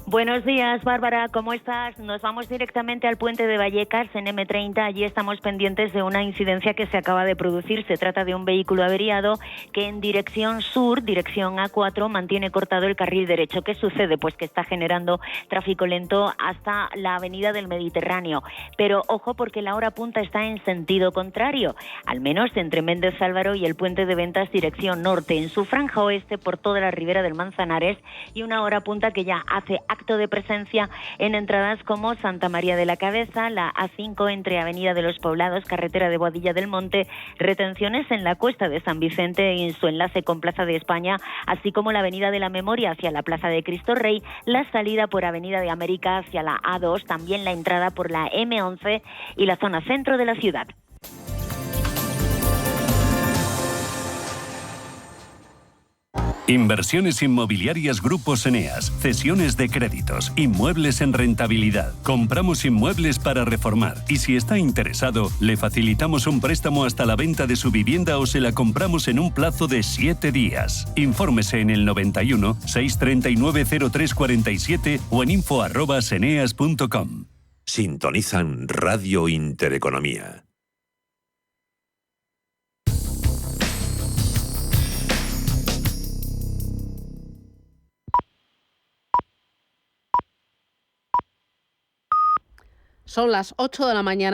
Buenos días, Bárbara, ¿cómo estás? Nos vamos directamente al puente de Vallecas en M30. Allí estamos pendientes de una incidencia que se acaba de producir. Se trata de un vehículo averiado que en dirección sur, dirección A4, mantiene cortado el carril derecho. ¿Qué sucede? Pues que está generando tráfico lento hasta la avenida del Mediterráneo. Pero ojo, porque la hora punta está en sentido contrario, al menos entre Méndez Álvaro y el puente de Ventas dirección norte, en su franja oeste por toda la ribera del Manzanares, y una hora punta que ya hace acto de presencia en entradas como Santa María de la Cabeza, la A5 entre Avenida de los Poblados, carretera de Boadilla del Monte, retenciones en la Cuesta de San Vicente y en su enlace con Plaza de España, así como la Avenida de la Memoria hacia la Plaza de Cristo Rey, la salida por Avenida de América hacia la A2, también la entrada por la M11 y la zona centro de la ciudad. Inversiones inmobiliarias Grupos Eneas, cesiones de créditos, inmuebles en rentabilidad. Compramos inmuebles para reformar y si está interesado, le facilitamos un préstamo hasta la venta de su vivienda o se la compramos en un plazo de 7 días. Infórmese en el 91 639 0347 o en info@eneas.com. Sintonizan Radio Intereconomía. Son las 8 de la mañana.